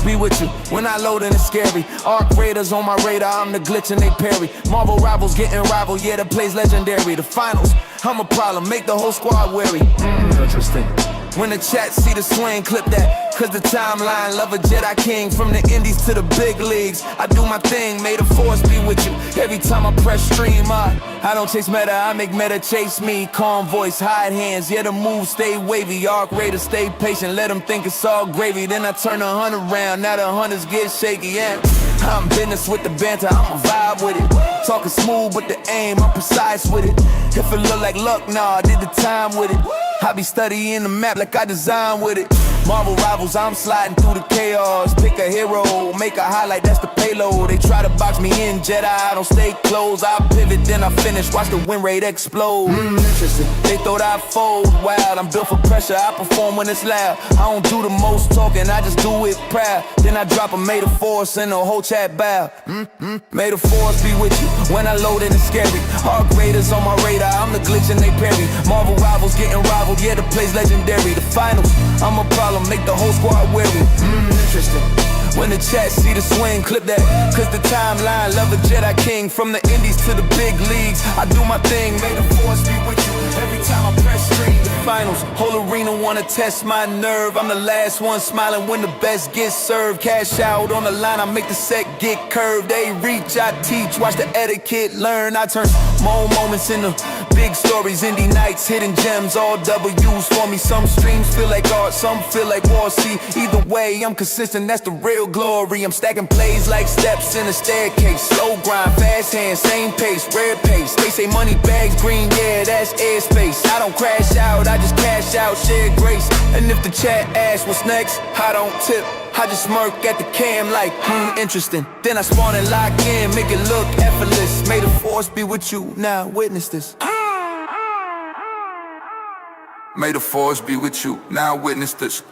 be with you when I load and it's scary. Arc Raiders on my radar, I'm the glitch and they parry. Marvel rivals getting rival, yeah, the play's legendary. The finals, I'm a problem, make the whole squad weary. Interesting. When the chat see the swing, clip that. Cause the timeline, love a Jedi King. From the indies to the big leagues, I do my thing, may the force be with you. Every time I press stream, I don't chase meta, I make meta chase me. Calm voice, hide hands, yeah the moves stay wavy. Arc Raider, stay patient, let them think it's all gravy. Then I turn the hunt around, now the hunters get shaky, yeah. I'm business with the banter, I'm a vibe with it. Talking smooth with the aim, I'm precise with it. If it look like luck, nah, I did the time with it. I be studying the map like I designed with it. Marvel rivals, I'm sliding through the chaos. Pick a hero, make a highlight, that's the payload. They try to box me in, Jedi, I don't stay close. I pivot, then I finish, watch the win rate explode. Interesting, they thought I'd fold wild. I'm built for pressure, I perform when it's loud. I don't do the most talking, I just do it proud. Then I drop a may the force and the whole chat bow. May the force be with you when I load and it's scary. Arc Raiders on my radar, I'm the glitch and they parry. Marvel rivals getting rivaled, yeah the play's legendary. The finals, I'm a problem, make the whole squad weary. Interesting. When the chat see the swing, clip that. Cause the timeline, love a Jedi King. From the indies to the big leagues, I do my thing, may the force be with you. Every time I press stream, the finals, whole arena wanna test my nerve. I'm the last one smiling when the best gets served. Cash out on the line, I make the set get curved. They reach, I teach, watch the etiquette learn. I turn small moments into big stories. Indie nights, hidden gems, all W's for me. Some streams feel like art, some feel like war. See, either way, I'm consistent, that's the real glory. I'm stacking plays like steps in a staircase. Slow grind, fast hands, same pace, rare pace. They say money bags green, yeah, that's airspace. I don't crash out, I just cash out, share grace. And if the chat asks what's next, I don't tip. I just smirk at the cam like, interesting. Then I spawn and lock in, make it look effortless. May the force be with you, now witness this. May the force be with you, now witness this.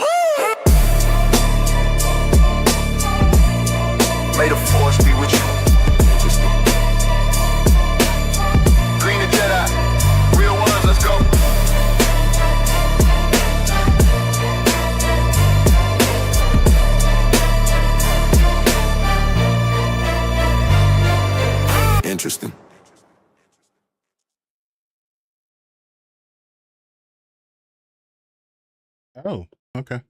May the force be with you. Interesting. Jedi, real ones, let's go. Interesting. Oh, okay.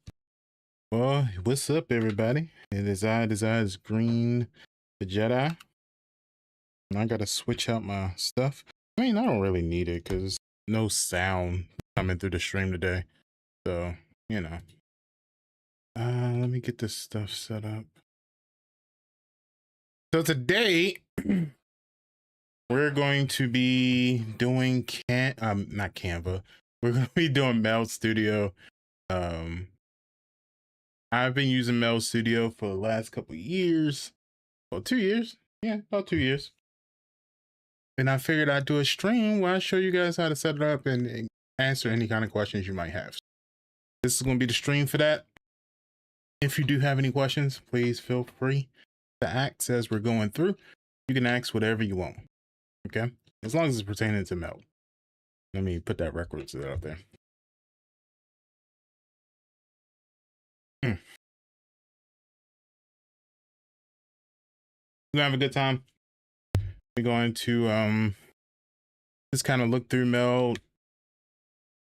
Well, what's up, everybody? It is is Green the Jedi. And I gotta switch out my stuff. I mean, I don't really need it because no sound coming through the stream today. So, you know. Let me get this stuff set up. So today we're going to be doing not Canva. We're gonna be doing Meld Studio. I've been using Meld Studio for the last couple of years. Well, 2 years. Yeah, about 2 years. And I figured I'd do a stream where I show you guys how to set it up and answer any kind of questions you might have. This is going to be the stream for that. If you do have any questions, please feel free to ask as we're going through. You can ask whatever you want. Okay? As long as it's pertaining to Meld. Let me put that record up there. We're gonna have a good time. We're going to just kind of look through Meld,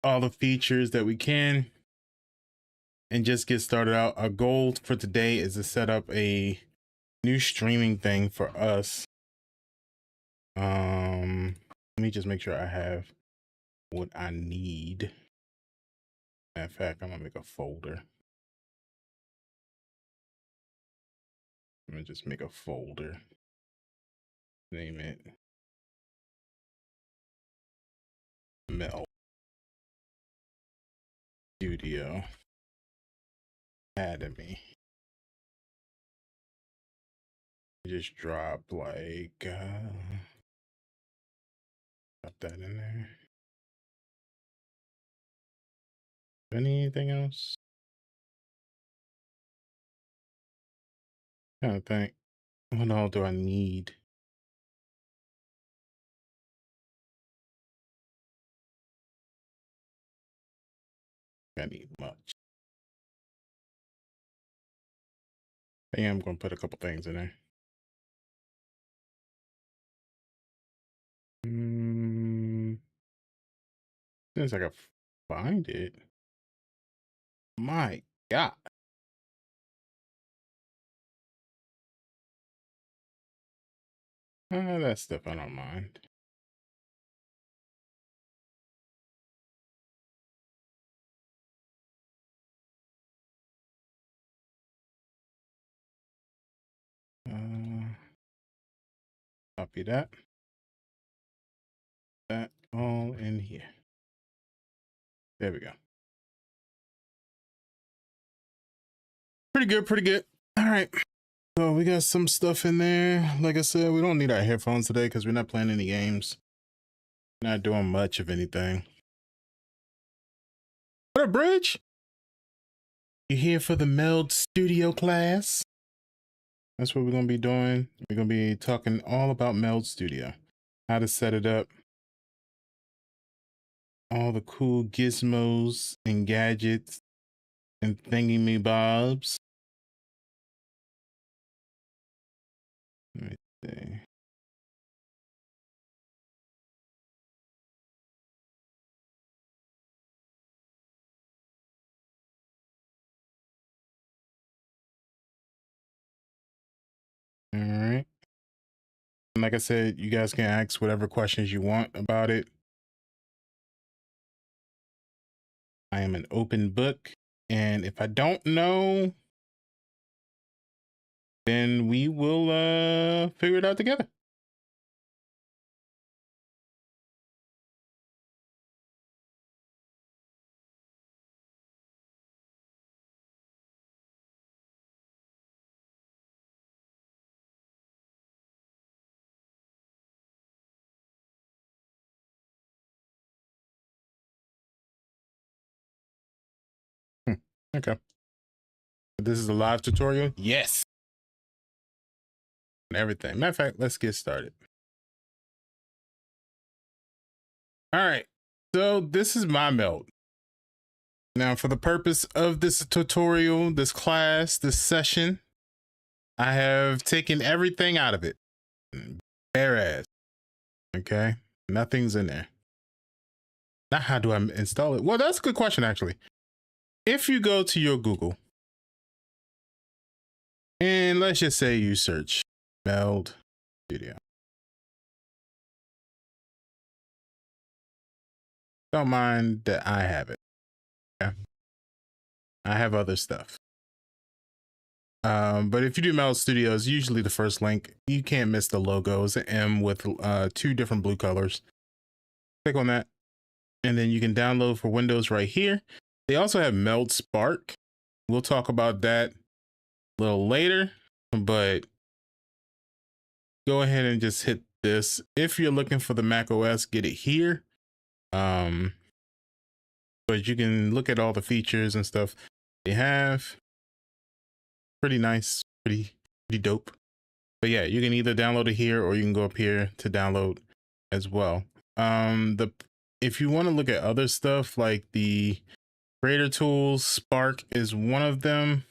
all the features that we can, and just get started out. Our goal for today is to set up a new streaming thing for us. Let me just make sure I have what I need. Matter of fact, I'm gonna make a folder. I'm gonna just make a folder. Name it Meld Studio Academy. Just drop like drop that in there. Anything else? I think. What all do I need? I need much. I am going to put a couple things in there. Since I can find it. My God. That stuff I don't mind. Copy that. That all in here. There we go. Pretty good, pretty good. All right. So we got some stuff in there. Like I said, we don't need our headphones today because we're not playing any games. Not doing much of anything. What up, Bridge? You here for the Meld Studio class? That's what we're going to be doing. We're going to be talking all about Meld Studio. How to set it up. All the cool gizmos and gadgets and thingy-me-bobs. Let me see. All right. And like I said, you guys can ask whatever questions you want about it. I am an open book. And if I don't know, then we will figure it out together. Okay. This is a live tutorial? Yes. And everything. Matter of fact, let's get started. All right. So this is my Meld. Now, for the purpose of this tutorial, this class, this session, I have taken everything out of it. Bare ass. Okay. Nothing's in there. Now, how do I install it? Well, that's a good question, actually. If you go to your Google, and let's just say you search Meld Studio. Don't mind that I have it. Okay. I have other stuff. But if you do Meld Studio, it's usually the first link. You can't miss the logo. It's an M with 2 different blue colors. Click on that. And then you can download for Windows right here. They also have Meld Spark. We'll talk about that a little later, but go ahead and just hit this. If you're looking for the Mac OS, get it here. But you can look at all the features and stuff they have. Pretty nice, pretty dope. But yeah, you can either download it here or you can go up here to download as well. If you want to look at other stuff like the creator tools, Spark is one of them.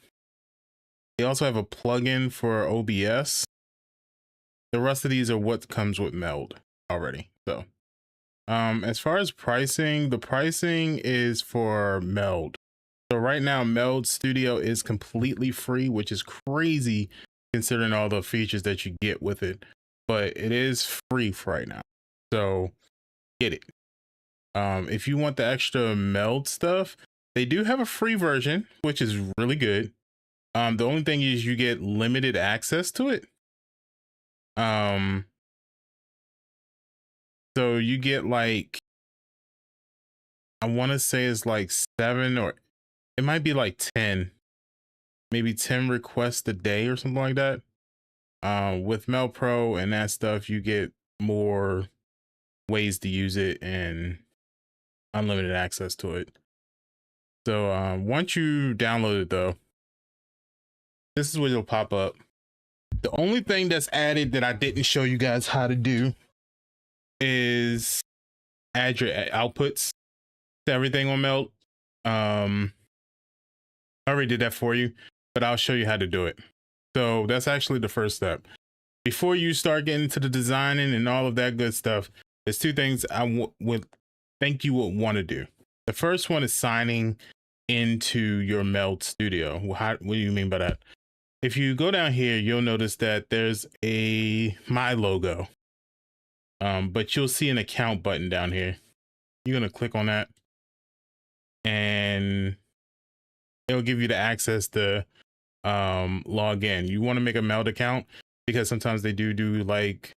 They also have a plugin for OBS. The rest of these are what comes with Meld already. So as far as pricing, the pricing is for Meld. So right now, Meld Studio is completely free, which is crazy considering all the features that you get with it. But it is free for right now. So get it. If you want the extra Meld stuff, they do have a free version, which is really good. The only thing is you get limited access to it. So you get like, I want to say it's like 7 or it might be like 10, maybe 10 requests a day or something like that. With Meld Pro and that stuff, you get more ways to use it and unlimited access to it. So once you download it though, this is what it'll pop up. The only thing that's added that I didn't show you guys how to do is add your outputs to everything on Meld. I already did that for you, but I'll show you how to do it. So that's actually the first step. Before you start getting into the designing and all of that good stuff, there's two things I would think you would want to do. The first one is signing into your Meld studio. What do you mean by that? If you go down here, you'll notice that there's my logo, but you'll see an account button down here. You're going to click on that and it'll give you the access to log in. You want to make a Meld account because sometimes they do like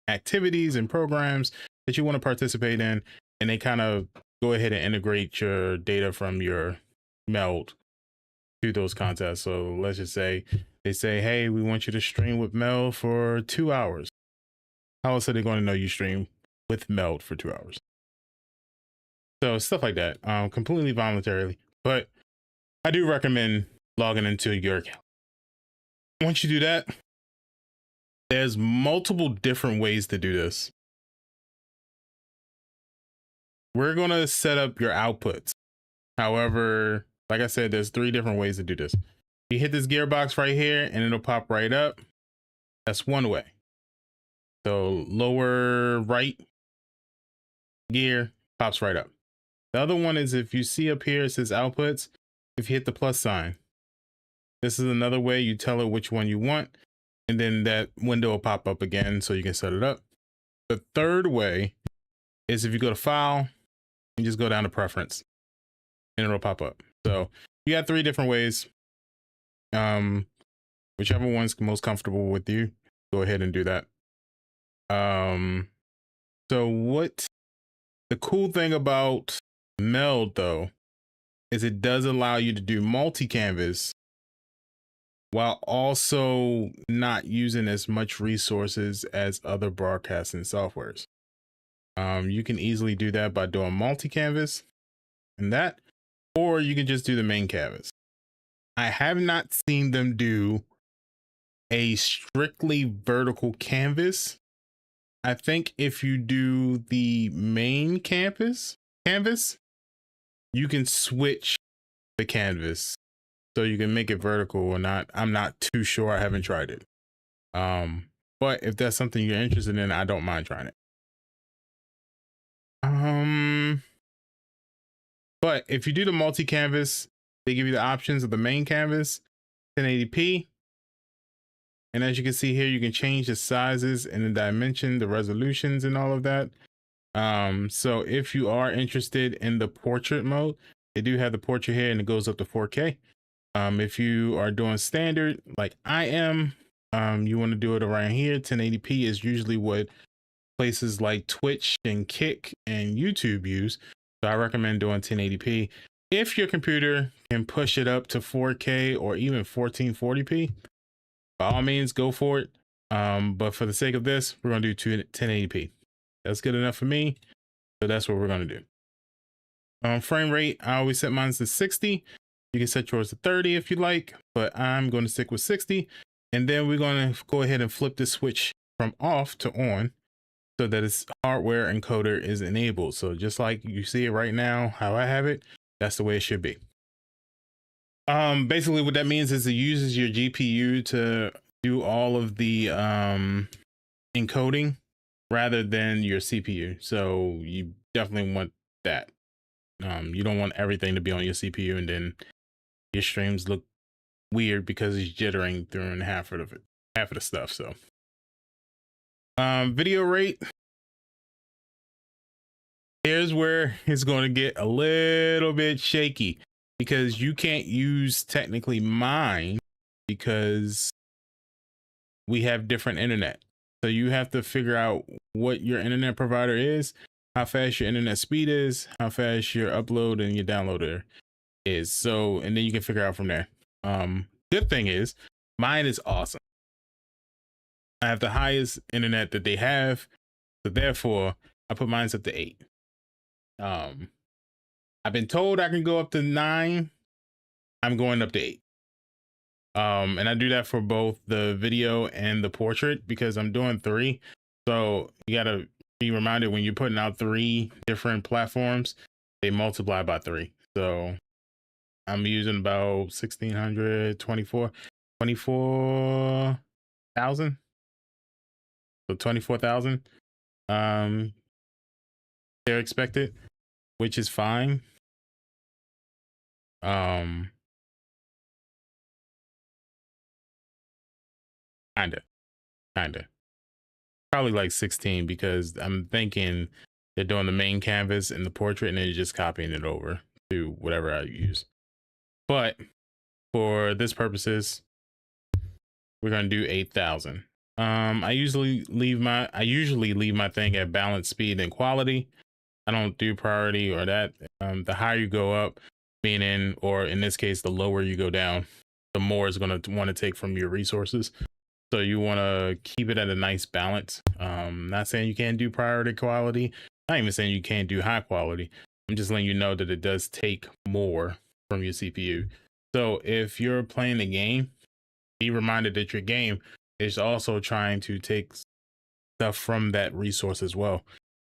activities and programs that you want to participate in, and they kind of go ahead and integrate your data from your Meld to those contests. So let's just say they say, hey, we want you to stream with Meld for 2 hours. How else are they going to know you stream with Meld for 2 hours? So stuff like that, completely voluntarily, but I do recommend logging into your account. Once you do that, there's multiple different ways to do this. We're going to set up your outputs. However, like I said, there's 3 different ways to do this. You hit this gearbox right here and it'll pop right up. That's one way. So lower right gear pops right up. The other one is if you see up here, it says outputs. If you hit the plus sign, this is another way you tell it which one you want. And then that window will pop up again so you can set it up. The third way is if you go to file and just go down to preference and it'll pop up. So you got 3 different ways. Whichever one's most comfortable with you, go ahead and do that. So what the cool thing about Meld though, is it does allow you to do multi-canvas while also not using as much resources as other broadcasting softwares. You can easily do that by doing multi-canvas and that, or you can just do the main canvas. I have not seen them do a strictly vertical canvas. I think if you do the main canvas, you can switch the canvas so you can make it vertical or not. I'm not too sure. I haven't tried it. But if that's something you're interested in, I don't mind trying it. But if you do the multi-canvas, they give you the options of the main canvas, 1080p. And as you can see here, you can change the sizes and the dimension, the resolutions and all of that. So if you are interested in the portrait mode, they do have the portrait here and it goes up to 4K. If you are doing standard like I am, you want to do it around here. 1080p is usually what places like Twitch and Kick and YouTube use. So I recommend doing 1080p. If your computer can push it up to 4K or even 1440p, by all means, go for it. But for the sake of this, we're going to do 1080p. That's good enough for me. So that's what we're going to do. Frame rate, I always set mine to 60. You can set yours to 30 if you like, but I'm going to stick with 60. And then we're going to go ahead and flip the switch from off to on so that its hardware encoder is enabled. So just like you see it right now, how I have it, that's the way it should be. Basically what that means is it uses your GPU to do all of the encoding rather than your CPU. So you definitely want that. You don't want everything to be on your CPU and then your streams look weird because it's jittering during half of the stuff. So video rate, here's where it's going to get a little bit shaky because you can't use technically mine because we have different internet. So you have to figure out what your internet provider is, how fast your internet speed is, how fast your upload and your downloader is. So, and then you can figure out from there. Good thing is mine is awesome. I have the highest internet that they have. So therefore I put mine up to 8. I've been told I can go up to 9. I'm going up to 8. And I do that for both the video and the portrait because I'm doing 3. So you gotta be reminded when you're putting out 3 different platforms, they multiply by 3. So I'm using about 1624. 24,000. So 24,000 they're expected, which is fine. Kinda. Probably like 16 because I'm thinking they're doing the main canvas and the portrait and they're just copying it over to whatever I use. But for this purposes, we're gonna do 8,000. I usually leave my thing at balance, speed, and quality. I don't do priority or that. The higher you go up, meaning, or in this case, the lower you go down, the more it's gonna want to take from your resources. So you want to keep it at a nice balance. Not saying you can't do priority quality. Not even saying you can't do high quality. I'm just letting you know that it does take more from your CPU. So if you're playing a game, be reminded that your game is also trying to take stuff from that resource as well.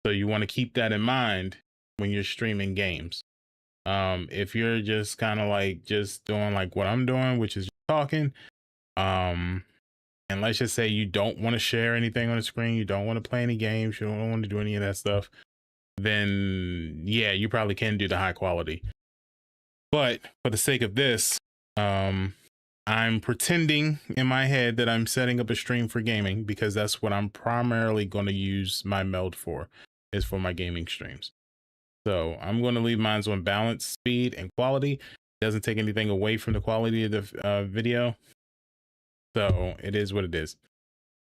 So you want to keep that in mind when you're streaming games. If you're just kind of like just doing like what I'm doing, which is talking, and let's just say you don't want to share anything on the screen, you don't want to play any games, you don't want to do any of that stuff, then yeah, you probably can do the high quality. But for the sake of this, I'm pretending in my head that I'm setting up a stream for gaming because that's what I'm primarily going to use my Meld for, is for my gaming streams. So I'm going to leave mine on balance, speed, and quality. It doesn't take anything away from the quality of the video. So it is what it is.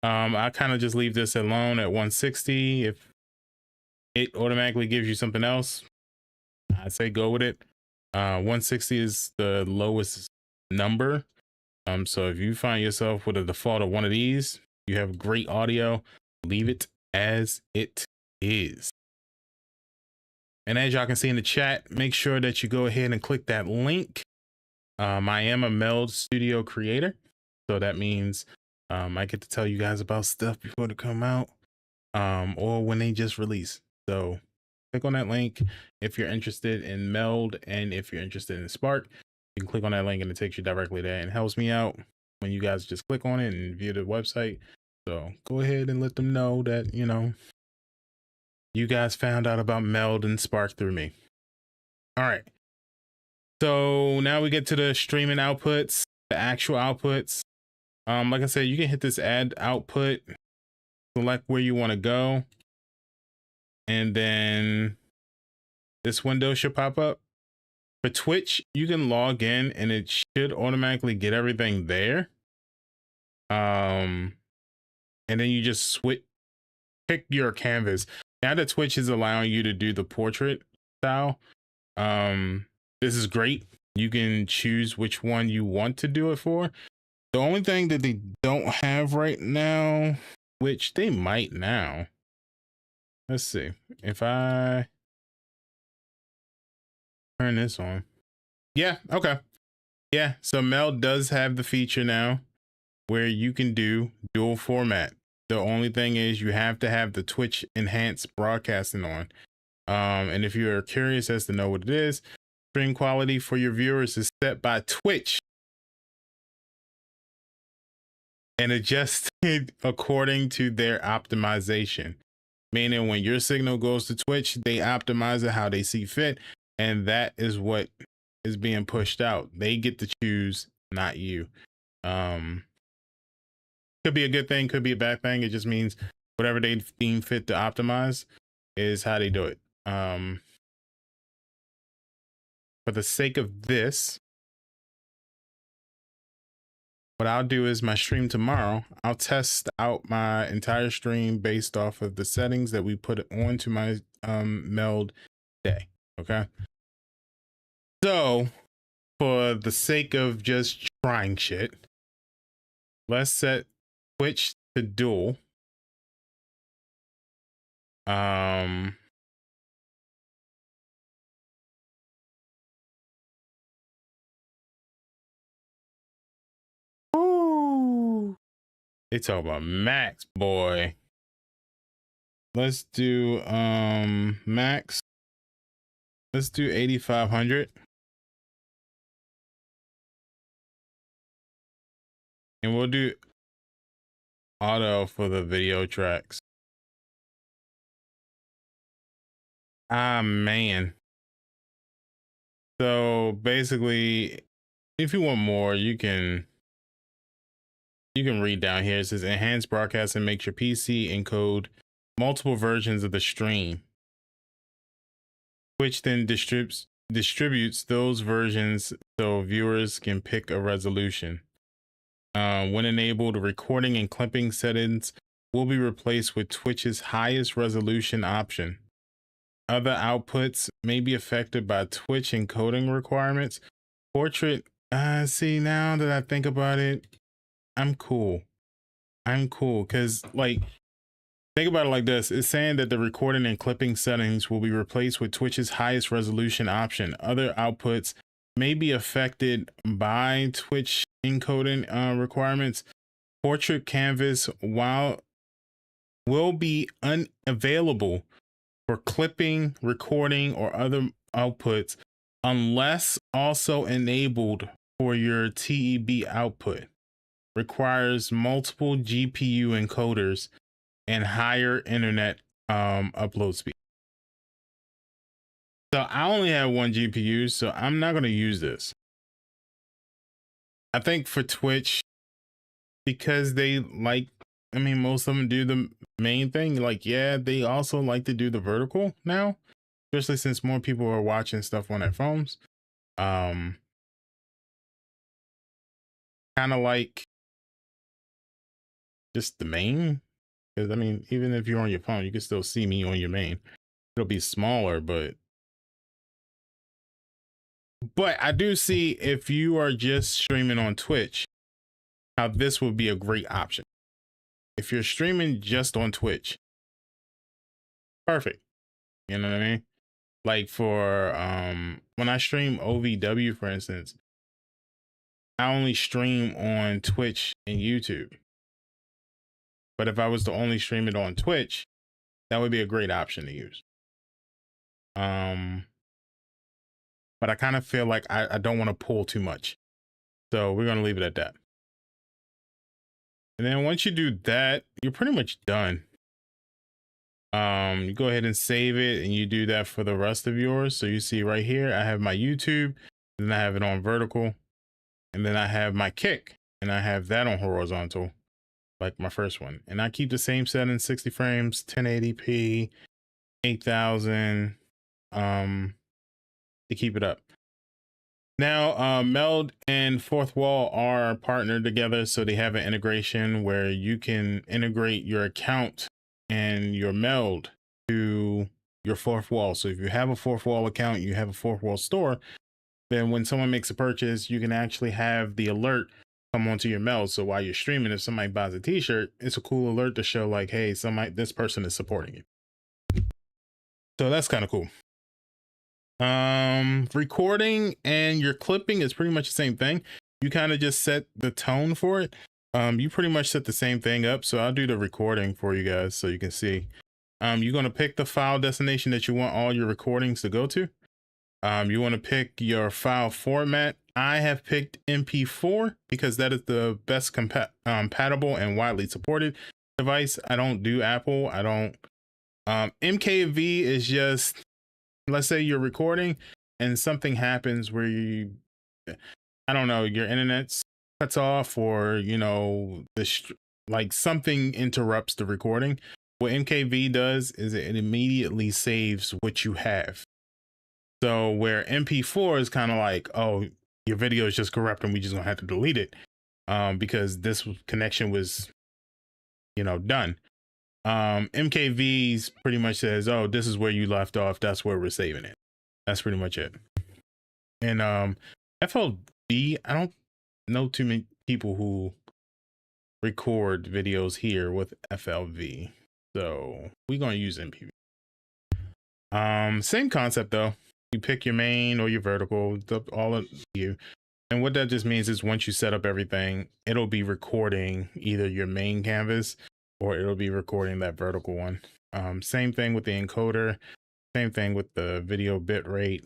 I kind of just leave this alone at 160. If it automatically gives you something else, I'd say go with it. 160 is the lowest number. So if you find yourself with a default of one of these, you have great audio, leave it as it is. And as y'all can see in the chat, make sure that you go ahead and click that link. I am a Meld Studio creator. So that means I get to tell you guys about stuff before they come out or when they just release. So click on that link if you're interested in Meld, and if you're interested in Spark, you can click on that link and it takes you directly there and helps me out when you guys just click on it and view the website. So go ahead and let them know that, you know, you guys found out about Meld and Spark through me. All right. So now we get to the streaming outputs, the actual outputs. Like I said, you can hit this add output, select where you want to go, and then this window should pop up. For Twitch, you can log in and it should automatically get everything there. And then you just pick your canvas. Now that Twitch is allowing you to do the portrait style, this is great. You can choose which one you want to do it for. The only thing that they don't have right now, which they might now, let's see, if I turn this on. Yeah, okay. Yeah, so Meld does have the feature now where you can do dual format. The only thing is you have to have the Twitch enhanced broadcasting on. And if you're curious as to know what it is, stream quality for your viewers is set by Twitch and adjusted according to their optimization. Meaning when your signal goes to Twitch, they optimize it how they see fit. And that is what is being pushed out. They get to choose, not you. Could be a good thing, could be a bad thing. It just means whatever they deem fit to optimize is how they do it. For the sake of this, what I'll do is my stream tomorrow, I'll test out my entire stream based off of the settings that we put onto my Meld day. Okay. So for the sake of just trying shit, let's set Twitch to dual. Ooh, they talk about max, boy. Let's do max. Let's do 8,500. And we'll do auto for the video tracks. Ah, man. So basically, if you want more, you can read down here. It says enhanced broadcasting makes your PC encode multiple versions of the stream, which then distributes those versions so viewers can pick a resolution. When enabled, recording and clipping settings will be replaced with Twitch's highest resolution option. Other outputs may be affected by Twitch encoding requirements. Portrait, see, now that I think about it, I'm cool. Because, like, think about it like this. It's saying that the recording and clipping settings will be replaced with Twitch's highest resolution option. Other outputs may be affected by Twitch encoding requirements. Portrait canvas will be unavailable for clipping, recording, or other outputs unless also enabled for your TEB output. Requires multiple GPU encoders and higher internet upload speed. So I only have one GPU, so I'm not going to use this. I think for Twitch, because they like, I mean, most of them do the main thing. Like, yeah, they also like to do the vertical now, especially since more people are watching stuff on their phones. Kind of like just the main, because I mean, even if you're on your phone, you can still see me on your main. It'll be smaller, but I do see, if you are just streaming on Twitch, how this would be a great option. If you're streaming just on Twitch, perfect. You know what I mean? Like for when I stream OVW, for instance, I only stream on Twitch and YouTube. But if I was to only stream it on Twitch, that would be a great option to use. But I kind of feel like I don't want to pull too much. So we're going to leave it at that. And then once you do that, you're pretty much done. You go ahead and save it, and you do that for the rest of yours. So you see right here, I have my YouTube, then I have it on vertical, and then I have my kick, and I have that on horizontal, like my first one. And I keep the same setting, 60 frames, 1080p, 8000, to keep it up. Now, Meld and Fourth Wall are partnered together, so they have an integration where you can integrate your account and your Meld to your Fourth Wall. So if you have a Fourth Wall account, you have a Fourth Wall store, then when someone makes a purchase, you can actually have the alert come onto your Meld. So while you're streaming, if somebody buys a t-shirt, it's a cool alert to show like, hey, this person is supporting you. So that's kind of cool. Recording and your clipping is pretty much the same thing. You kind of just set the tone for it. You pretty much set the same thing up. So I'll do the recording for you guys so you can see. You're going to pick the file destination that you want all your recordings to go to. You want to pick your file format. I have picked MP4 because that is the best compatible and widely supported device. I don't do Apple. I don't. MKV is just, let's say you're recording and something happens where I don't know, your internet cuts off, or, you know, like something interrupts the recording. What MKV does is it immediately saves what you have. So where MP4 is kind of like, oh, your video is just corrupt and we just gonna have to delete it because this connection was, you know, done. MKV's pretty much says, oh, this is where you left off. That's where we're saving it. That's pretty much it. And FLV, I don't know too many people who record videos here with FLV. So we're going to use MPV. Same concept though. You pick your main or your vertical, all of you. And what that just means is once you set up everything, it'll be recording either your main canvas or it'll be recording that vertical one. Same thing with the encoder, same thing with the video bit rate.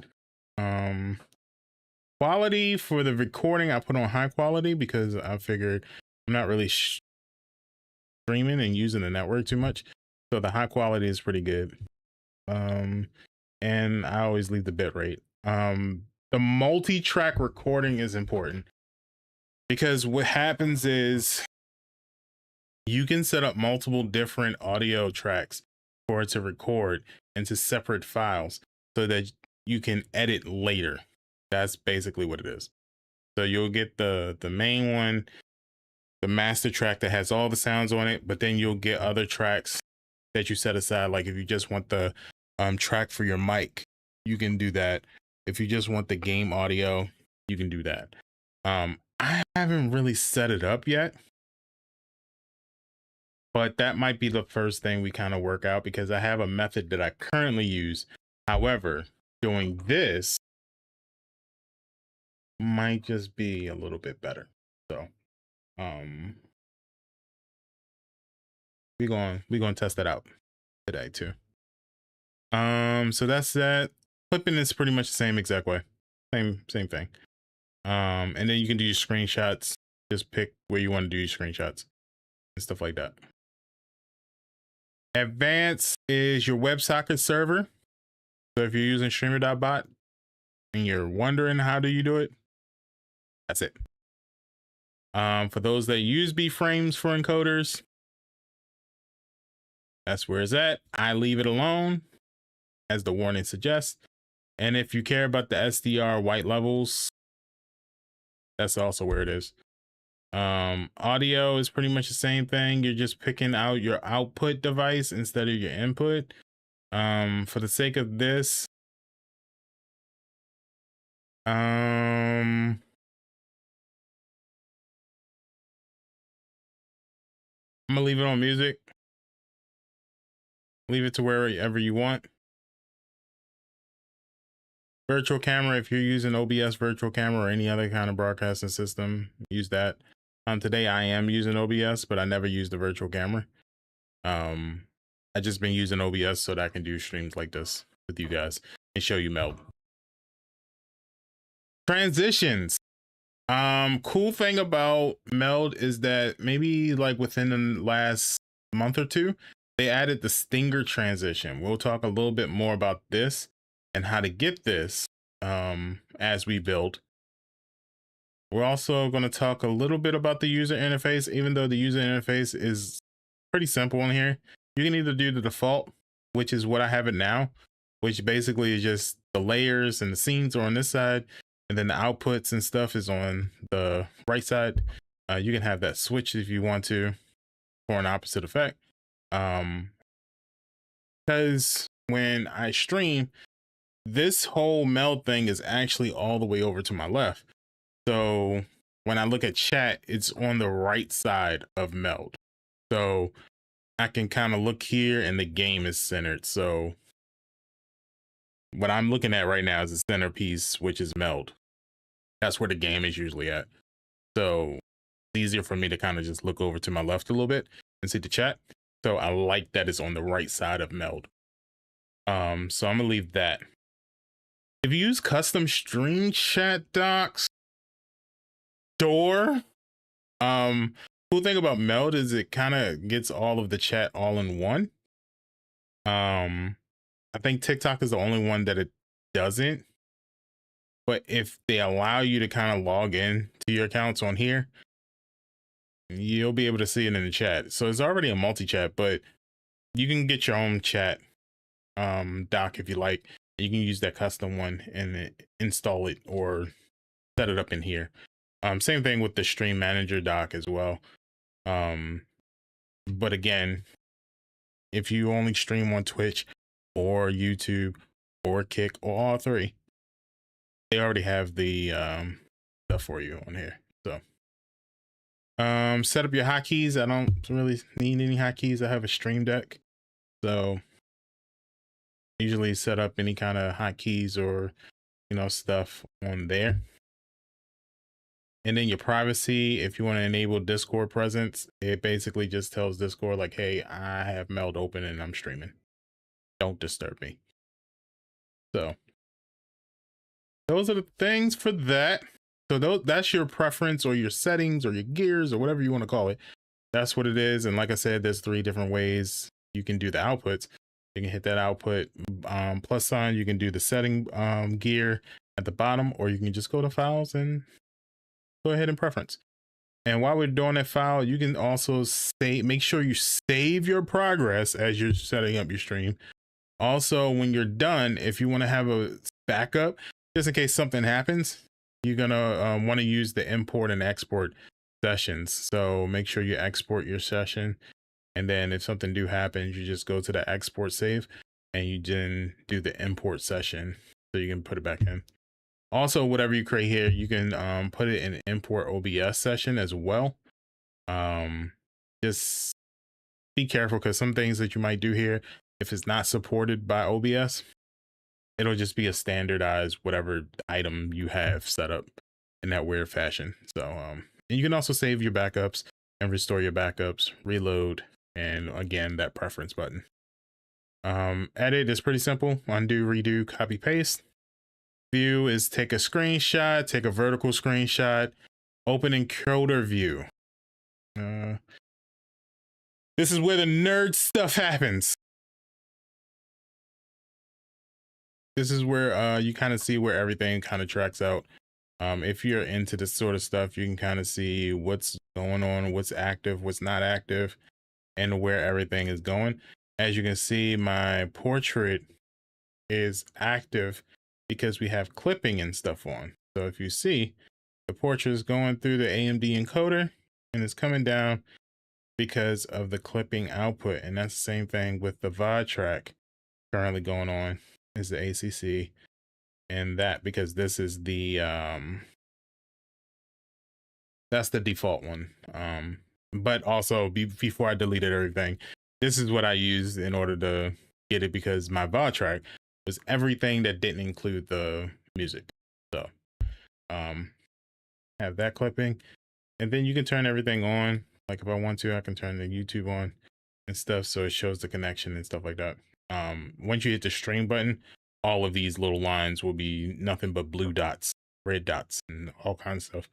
Quality for the recording, I put on high quality because I figured I'm not really streaming and using the network too much, so the high quality is pretty good. And I always leave the bit rate. The multi-track recording is important because what happens is you can set up multiple different audio tracks for it to record into separate files so that you can edit later. That's basically what it is. So you'll get the main one, the master track that has all the sounds on it, but then you'll get other tracks that you set aside. Like if you just want the track for your mic, you can do that. If you just want the game audio, you can do that. I haven't really set it up yet, but that might be the first thing we kind of work out because I have a method that I currently use. However, doing this might just be a little bit better. So we're going to test that out today too. So that's that. Clipping is pretty much the same exact way. Same thing. And then you can do your screenshots. Just pick where you want to do your screenshots and stuff like that. Advanced is your WebSocket server. So if you're using streamer.bot and you're wondering how do you do it, that's it. For those that use B-frames for encoders, that's where it's at. I leave it alone, as the warning suggests. And if you care about the SDR white levels, that's also where it is. Audio is pretty much the same thing. You're just picking out your output device instead of your input. For the sake of this, I'm gonna leave it on music. Leave it to wherever you want. Virtual camera, if you're using OBS virtual camera or any other kind of broadcasting system, use that. Today I am using OBS, but I never use the virtual camera. I just been using OBS so that I can do streams like this with you guys and show you Meld. Transitions. Cool thing about Meld is that maybe like within the last month or two, they added the stinger transition. We'll talk a little bit more about this and how to get this as we build. We're also going to talk a little bit about the user interface. Even though the user interface is pretty simple in here, you can either do the default, which is what I have it now, which basically is just the layers and the scenes are on this side, and then the outputs and stuff is on the right side. You can have that switch if you want to for an opposite effect. Because when I stream, this whole Meld thing is actually all the way over to my left. So when I look at chat, it's on the right side of Meld. So I can kind of look here and the game is centered. So what I'm looking at right now is the centerpiece, which is Meld. That's where the game is usually at. So it's easier for me to kind of just look over to my left a little bit and see the chat. So I like that it's on the right side of Meld. So I'm gonna leave that. If you use custom stream chat docs, cool thing about Meld is it kind of gets all of the chat all in one. I think TikTok is the only one that it doesn't. But if they allow you to kind of log in to your accounts on here, you'll be able to see it in the chat. So it's already a multi-chat, but you can get your own chat doc if you like. You can use that custom one and install it or set it up in here. Same thing with the stream manager doc as well. But again, if you only stream on Twitch or YouTube or Kick or all three, they already have the stuff for you on here. So set up your hotkeys. I don't really need any hotkeys. I have a Stream Deck, so usually set up any kind of hotkeys or stuff on there. And then your privacy, if you want to enable Discord presence, it basically just tells Discord like, hey, I have Meld open and I'm streaming. Don't disturb me. So those are the things for that. So that's your preference or your settings or your gears or whatever you want to call it. That's what it is. And like I said, there's 3 different ways you can do the outputs. You can hit that output plus sign. You can do the setting gear at the bottom, or you can just go to files and go ahead and preference. And while we're doing that file, you can also make sure you save your progress as you're setting up your stream. Also, when you're done, if you want to have a backup, just in case something happens, you're gonna want to use the import and export sessions. So make sure you export your session, and then if something do happen, you just go to the export save and you then do the import session so you can put it back in. Also, whatever you create here, you can put it in import OBS session as well. Just be careful, because some things that you might do here, if it's not supported by OBS, it'll just be a standardized whatever item you have set up in that weird fashion. So and you can also save your backups and restore your backups, reload, and again, that preference button. Edit is pretty simple. Undo, redo, copy, paste. View is take a screenshot, take a vertical screenshot, open encoder view. This is where the nerd stuff happens. This is where you kind of see where everything kind of tracks out. If you're into this sort of stuff, you can kind of see what's going on, what's active, what's not active, and where everything is going. As you can see, my portrait is active because we have clipping and stuff on. So if you see, the portrait is going through the AMD encoder and it's coming down because of the clipping output. And that's the same thing with the VOD track currently going on, is the ACC, and that because this is the that's the default one. But also before I deleted everything, this is what I used in order to get it, because my VOD track was everything that didn't include the music. So have that clipping, and then you can turn everything on. Like if I want to, I can turn the YouTube on and stuff, so it shows the connection and stuff like that. Once you hit the stream button, all of these little lines will be nothing but blue dots, red dots, and all kinds of stuff,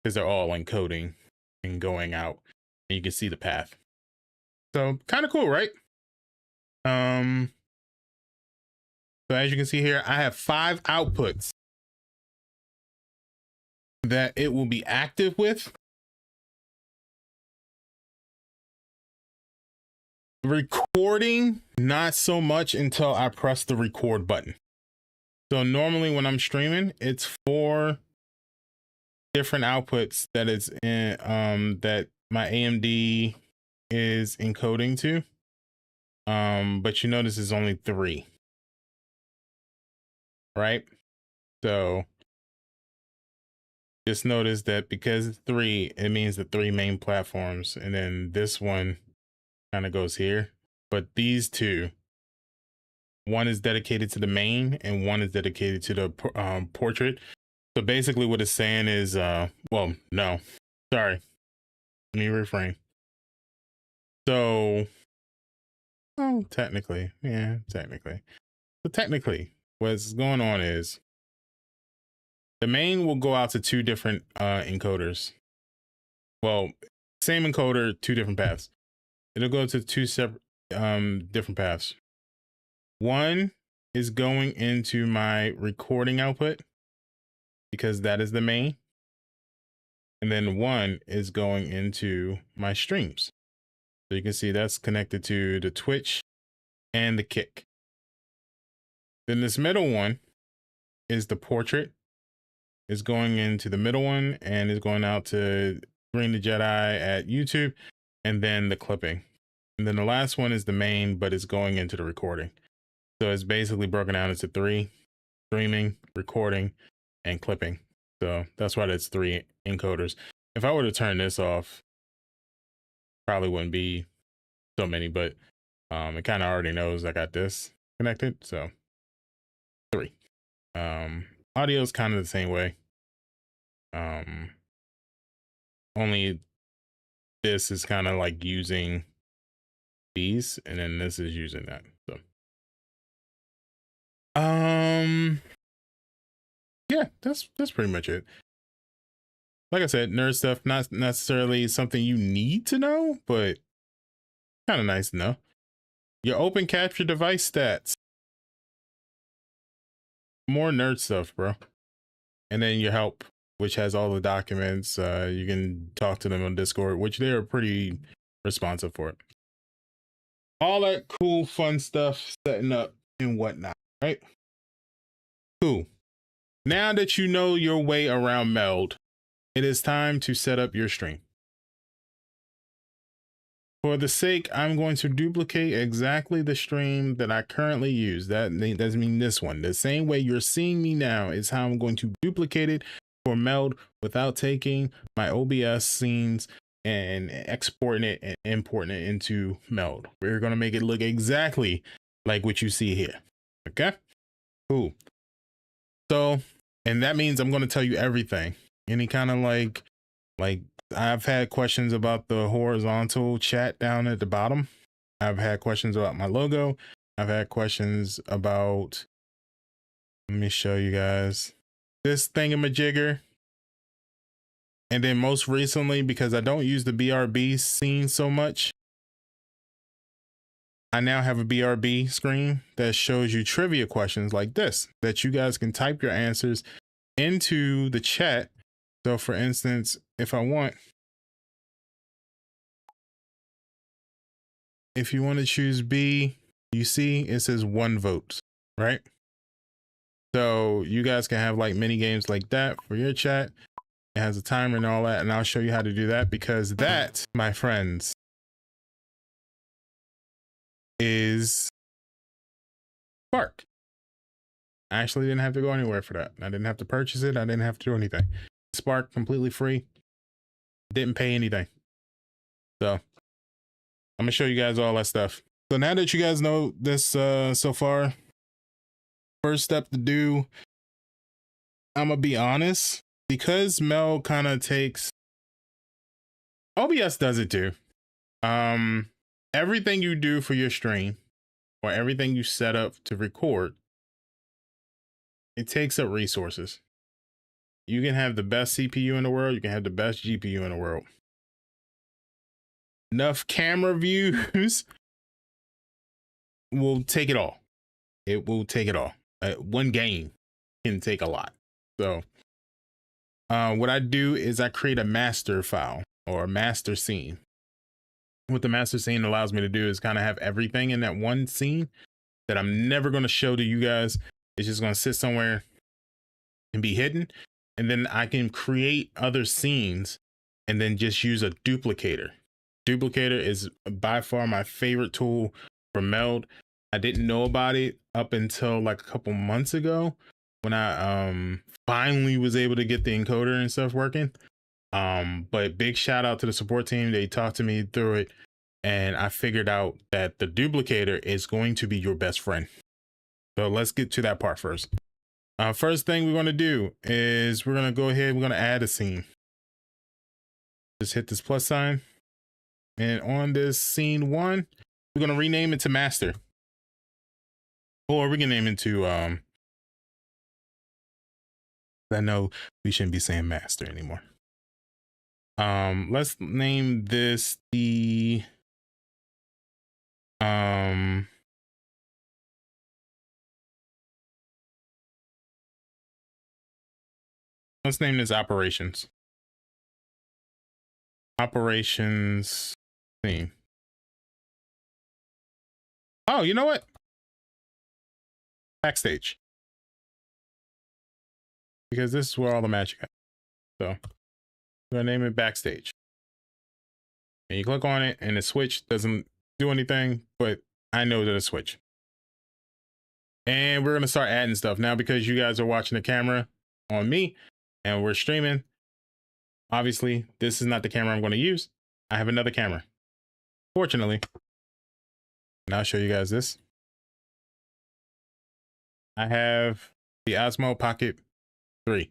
because they're all encoding and going out, and you can see the path. So kind of cool, right? So as you can see here, I have 5 outputs that it will be active with. Recording, not so much until I press the record button. So normally when I'm streaming, it's 4 different outputs that is in that my AMD is encoding to. But you notice it's only 3. Right? So just notice that because it's 3, it means the 3 main platforms, and then this one kind of goes here. But these 2, one is dedicated to the main and one is dedicated to the portrait. So basically what it's saying is, well, no, sorry, let me reframe. So, oh, technically, yeah, technically. So technically, what's going on is the main will go out to 2 different encoders. Well, same encoder, 2 different paths. It'll go to 2 separate different paths. One is going into my recording output, because that is the main. And then one is going into my streams. So you can see that's connected to the Twitch and the Kick. Then this middle one is the portrait, is going into the middle one and is going out to GREENTHEJEDI at YouTube, and then the clipping. And then the last one is the main, but it's going into the recording. So it's basically broken down into 3: streaming, recording, and clipping. So that's why that's 3 encoders. If I were to turn this off, probably wouldn't be so many, but it kind of already knows I got this connected. So 3. Audio is kind of the same way. Only this is kind of like using these, and then this is using that. So yeah, that's pretty much it. like I said, nerd stuff, not necessarily something you need to know, but kind of nice to know. Your open capture device stats. More nerd stuff, bro. And then your help, which has all the documents. You can talk to them on Discord, which they're pretty responsive for it. All that cool, fun stuff, setting up and whatnot, right? Cool. Now that you know your way around Meld, it is time to set up your stream. For the sake, I'm going to duplicate exactly the stream that I currently use. That doesn't mean this one. The same way you're seeing me now is how I'm going to duplicate it for Meld without taking my OBS scenes and exporting it and importing it into Meld. We're going to make it look exactly like what you see here. Okay, cool. So, and that means I'm going to tell you everything. Any kind of like I've had questions about the horizontal chat down at the bottom. I've had questions about my logo. I've had questions about, let me show you guys this thingamajigger. And then most recently, because I don't use the BRB scene so much, I now have a BRB screen that shows you trivia questions like this, that you guys can type your answers into the chat. So for instance, if you want to choose B, you see it says 1 vote, right? So you guys can have like mini games like that for your chat. It has a timer and all that, and I'll show you how to do that, because that, my friends, is Spark. I actually didn't have to go anywhere for that. I didn't have to purchase it. I didn't have to do anything. Spark, completely free. Didn't pay anything. So I'm gonna show you guys all that stuff. So now that you guys know this so far, first step to do, I'm gonna be honest, because Mel kind of takes, OBS does it too. Everything you do for your stream or everything you set up to record, it takes up resources. You can have the best CPU in the world. You can have the best GPU in the world. Enough camera views will take it all. It will take it all. One game can take a lot. So what I do is I create a master file or a master scene. What the master scene allows me to do is kind of have everything in that one scene that I'm never going to show to you guys. It's just going to sit somewhere and be hidden. And then I can create other scenes and then just use a duplicator. Duplicator is by far my favorite tool for Meld. I didn't know about it up until like a couple months ago when I finally was able to get the encoder and stuff working. But big shout out to the support team. They talked to me through it, and I figured out that the duplicator is going to be your best friend. So let's get to that part first. First thing we're going to do is we're going to go ahead. We're going to add a scene. Just hit this plus sign. And on this scene 1, we're going to rename it to master. Or we can name it to, I know we shouldn't be saying master anymore. Let's name this the, let's name this operations. Operations scene. Oh, you know what? Backstage. Because this is where all the magic happens. So we're gonna name it backstage. And you click on it and the switch doesn't do anything, but I know that it's switch. And we're gonna start adding stuff now, because you guys are watching the camera on me and we're streaming. Obviously, this is not the camera I'm going to use. I have another camera. Fortunately, and I'll show you guys this. I have the Osmo Pocket 3.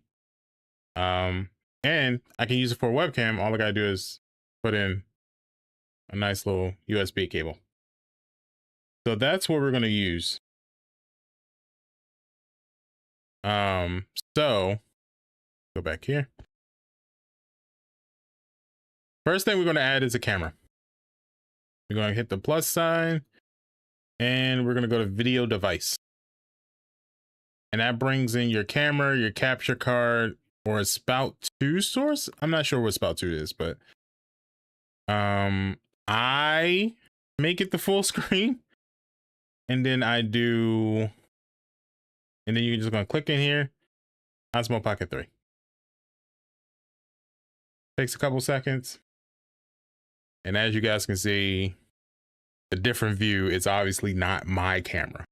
And I can use it for a webcam. All I gotta do is put in a nice little USB cable. So that's what we're gonna use. So go back here. First thing we're going to add is a camera. We're going to hit the plus sign and we're going to go to video device. And that brings in your camera, your capture card, or a Spout 2 source. I'm not sure what Spout 2 is, but I make it the full screen. And then and then you're just going to click in here, Osmo Pocket 3. Takes a couple seconds. And as you guys can see, the different view is obviously not my camera.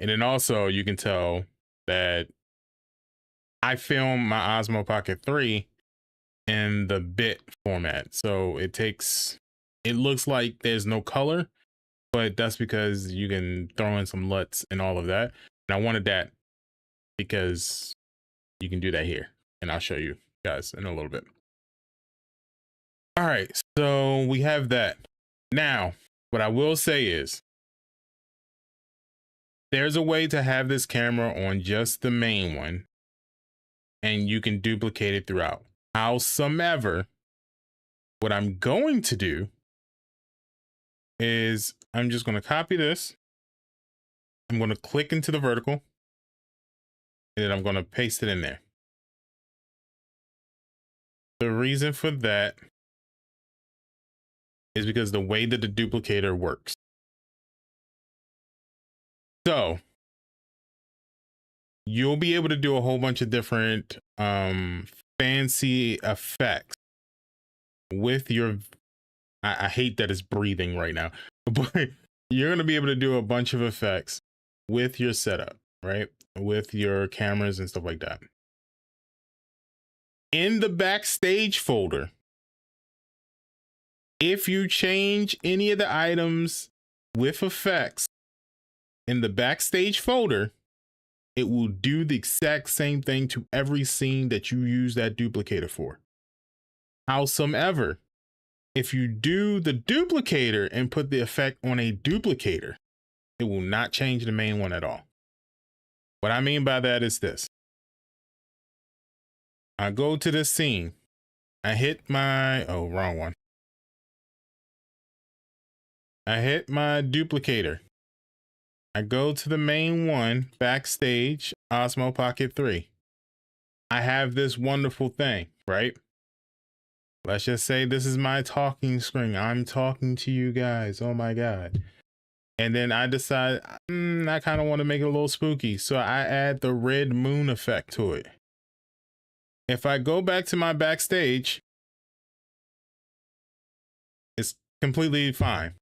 And then also you can tell that I film my Osmo Pocket 3 in the bit format. So it looks like there's no color, but that's because you can throw in some LUTs and all of that. And I wanted that because you can do that here. And I'll show you guys in a little bit. All right, so we have that. Now, what I will say is there's a way to have this camera on just the main one and you can duplicate it throughout. Howsoever, what I'm going to do is I'm just going to copy this. I'm going to click into the vertical and then I'm going to paste it in there. The reason for that is because the way that the duplicator works. So you'll be able to do a whole bunch of different fancy effects with your, I hate that it's breathing right now, but you're going to be able to do a bunch of effects with your setup, right? With your cameras and stuff like that. In the backstage folder, if you change any of the items with effects in the backstage folder, it will do the exact same thing to every scene that you use that duplicator for. Howsoever, if you do the duplicator and put the effect on a duplicator, it will not change the main one at all. What I mean by that is this. I go to this scene. I hit my, oh, wrong one. I hit my duplicator. I go to the main one, backstage, Osmo Pocket 3. I have this wonderful thing, right? Let's just say this is my talking screen. I'm talking to you guys. Oh my God. And then I decide, I kind of want to make it a little spooky. So I add the red moon effect to it. If I go back to my backstage, it's completely fine,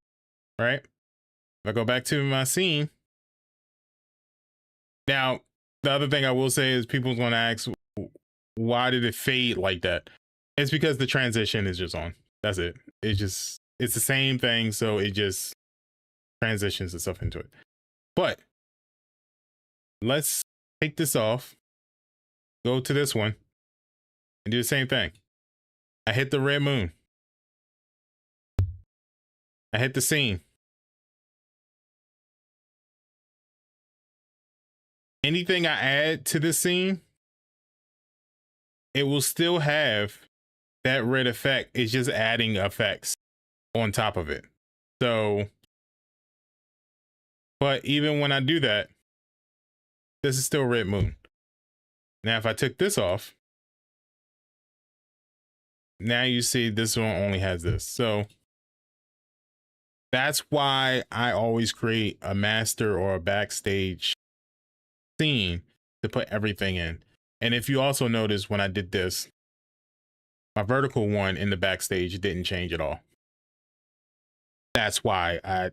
right? If I go back to my scene. Now, the other thing I will say is people's going to ask, why did it fade like that? It's because the transition is just on. That's it. It's the same thing. So it just transitions and stuff into it. But let's take this off, go to this one and do the same thing. I hit the red moon. I hit the scene. Anything I add to this scene, it will still have that red effect. It's just adding effects on top of it. So, but even when I do that, this is still red moon. Now, if I took this off, now you see this one only has this. So that's why I always create a master or a backstage scene to put everything in. And if you also notice when I did this, my vertical one in the backstage didn't change at all. That's why I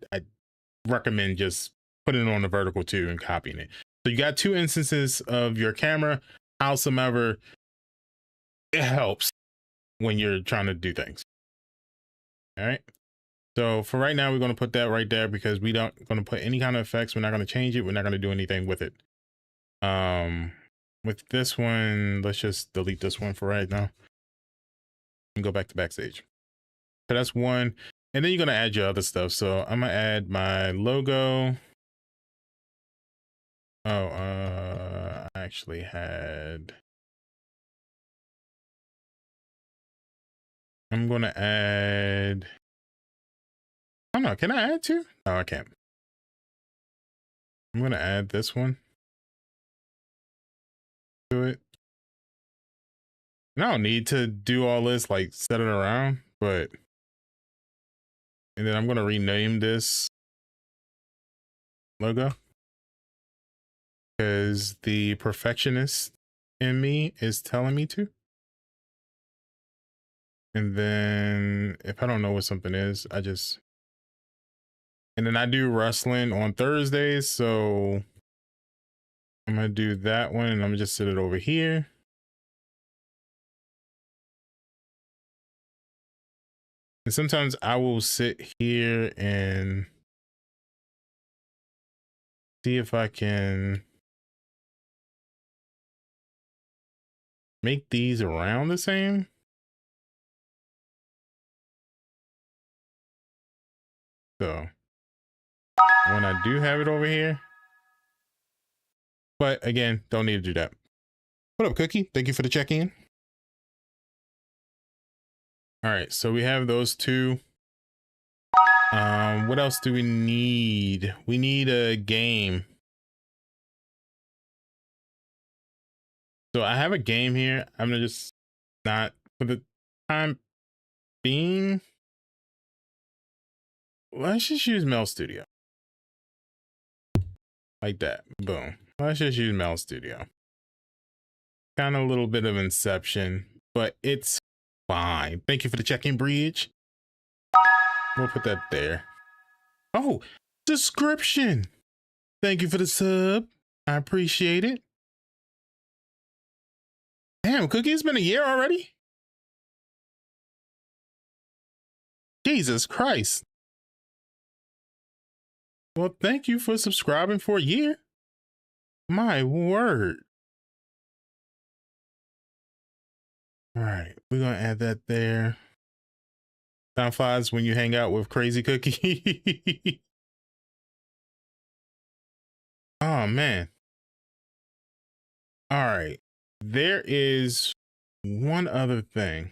recommend just putting it on the vertical too and copying it. So you got two instances of your camera. Howsoever, it helps when you're trying to do things. All right. So for right now, we're going to put that right there because we don't going to put any kind of effects. We're not going to change it. We're not going to do anything with it. With this one, let's just delete this one for right now and go back to backstage. So that's one. And then you're going to add your other stuff. So I'm going to add my logo. Oh, I actually had, I'm going to add, I don't know, can I add two? No, I can't. I'm going to add this one to it. And I don't need to do all this, like set it around, but, and then I'm going to rename this logo because the perfectionist in me is telling me to. And then if I don't know what something is, and then I do wrestling on Thursdays. So I'm going to do that one and I'm gonna just set it over here. And sometimes I will sit here and see if I can make these around the same. So when I do have it over here, but again, don't need to do that. What up, Cookie? Thank you for the check-in. All right, so we have those two. What else do we need? We need a game. So I have a game here. I'm gonna just not for the time being. Let's just use Meld Studio. Like that. Boom. Let's just use Meld Studio. Kind of a little bit of Inception, but it's fine. Thank you for the check-in, Bridge. We'll put that there. Oh, description. Thank you for the sub. I appreciate it. Damn, Cookie, it's been a year already? Jesus Christ. Well, thank you for subscribing for a year. My word. All right, we're going to add that there. Time flies when you hang out with Crazy Cookie. Oh, man. All right. There is one other thing.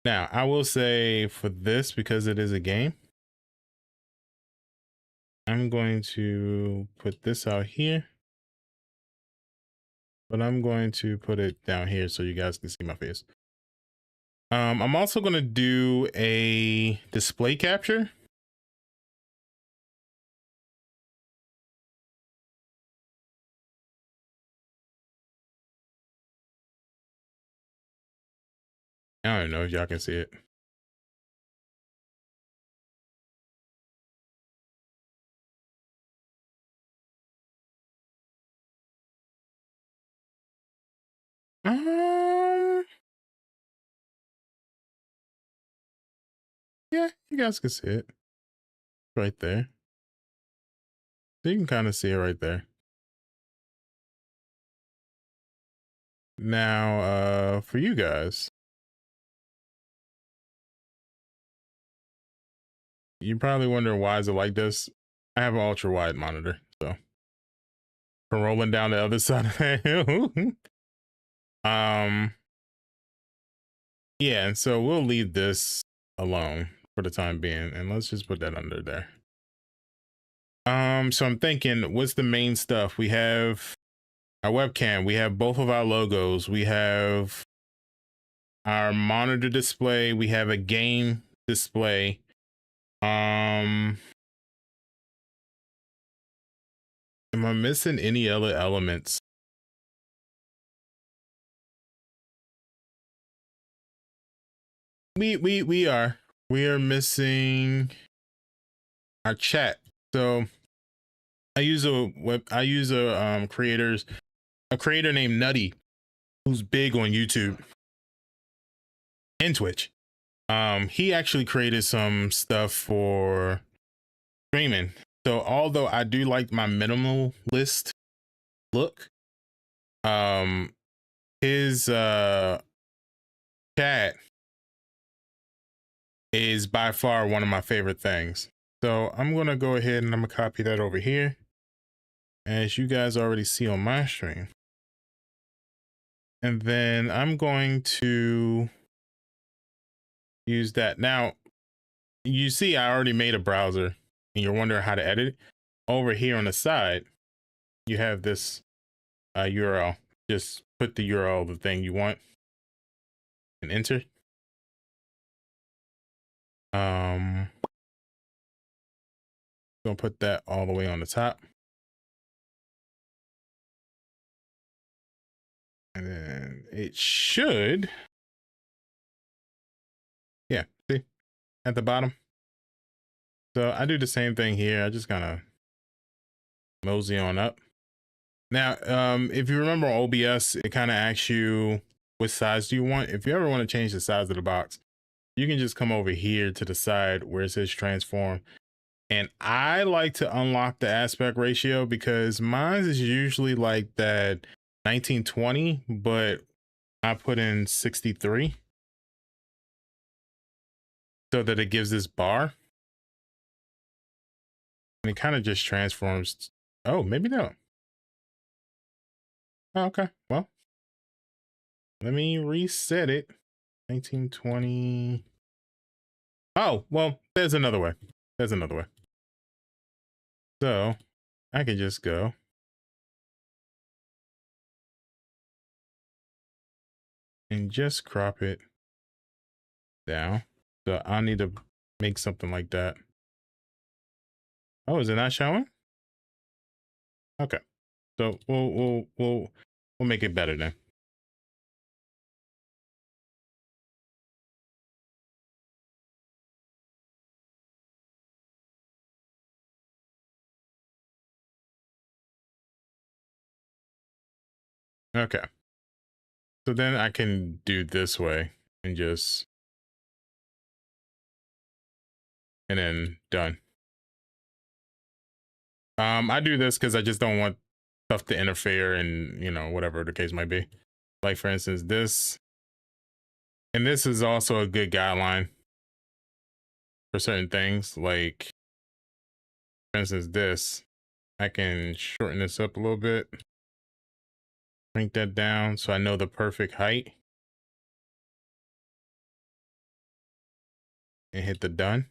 Now, I will say for this, because it is a game, I'm going to put this out here, but I'm going to put it down here so you guys can see my face. I'm also going to do a display capture. I don't know if y'all can see it. Yeah, you guys can see it right there. So you can kind of see it right there. Now, for you guys, you probably wonder why is it like this. I have an ultra wide monitor, so from rolling down the other side of the hill. Yeah, and so we'll leave this alone for the time being, and let's just put that under there. So I'm thinking, what's the main stuff? We have our webcam, we have both of our logos, we have our monitor display, we have a game display. Am I missing any other elements? We are missing our chat. So I use a creator named Nutty, who's big on YouTube and Twitch. He actually created some stuff for streaming. So although I do like my minimalist look, his chat is by far one of my favorite things. So I'm gonna go ahead and I'm gonna copy that over here. As you guys already see on my stream, And then I'm going to use that. Now, you see I already made a browser and you're wondering how to edit it. Over here on the side, you have this URL. Just put the URL of the thing you want and enter. Gonna put that all the way on the top. And then it should, yeah, see, at the bottom. So I do the same thing here. I just kind of mosey on up. Now, if you remember OBS, it kind of asks you what size do you want. If you ever want to change the size of the box, you can just come over here to the side where it says transform. And I like to unlock the aspect ratio because mine is usually like that 1920, but I put in 63 so that it gives this bar. And it kind of just transforms. Oh, maybe no. Oh, okay, well, let me reset it. 1920. Oh, well, there's another way. There's another way. So I can just go and just crop it down. So I'll need to make something like that. Oh, is it not showing? Okay. So we'll make it better then. Okay. So then I can do this way and just, and then done. I do this because I just don't want stuff to interfere and, you know, whatever the case might be. Like for instance, this, and this is also a good guideline for certain things. Like for instance, this, I can shorten this up a little bit, shrink that down so I know the perfect height, and hit the done.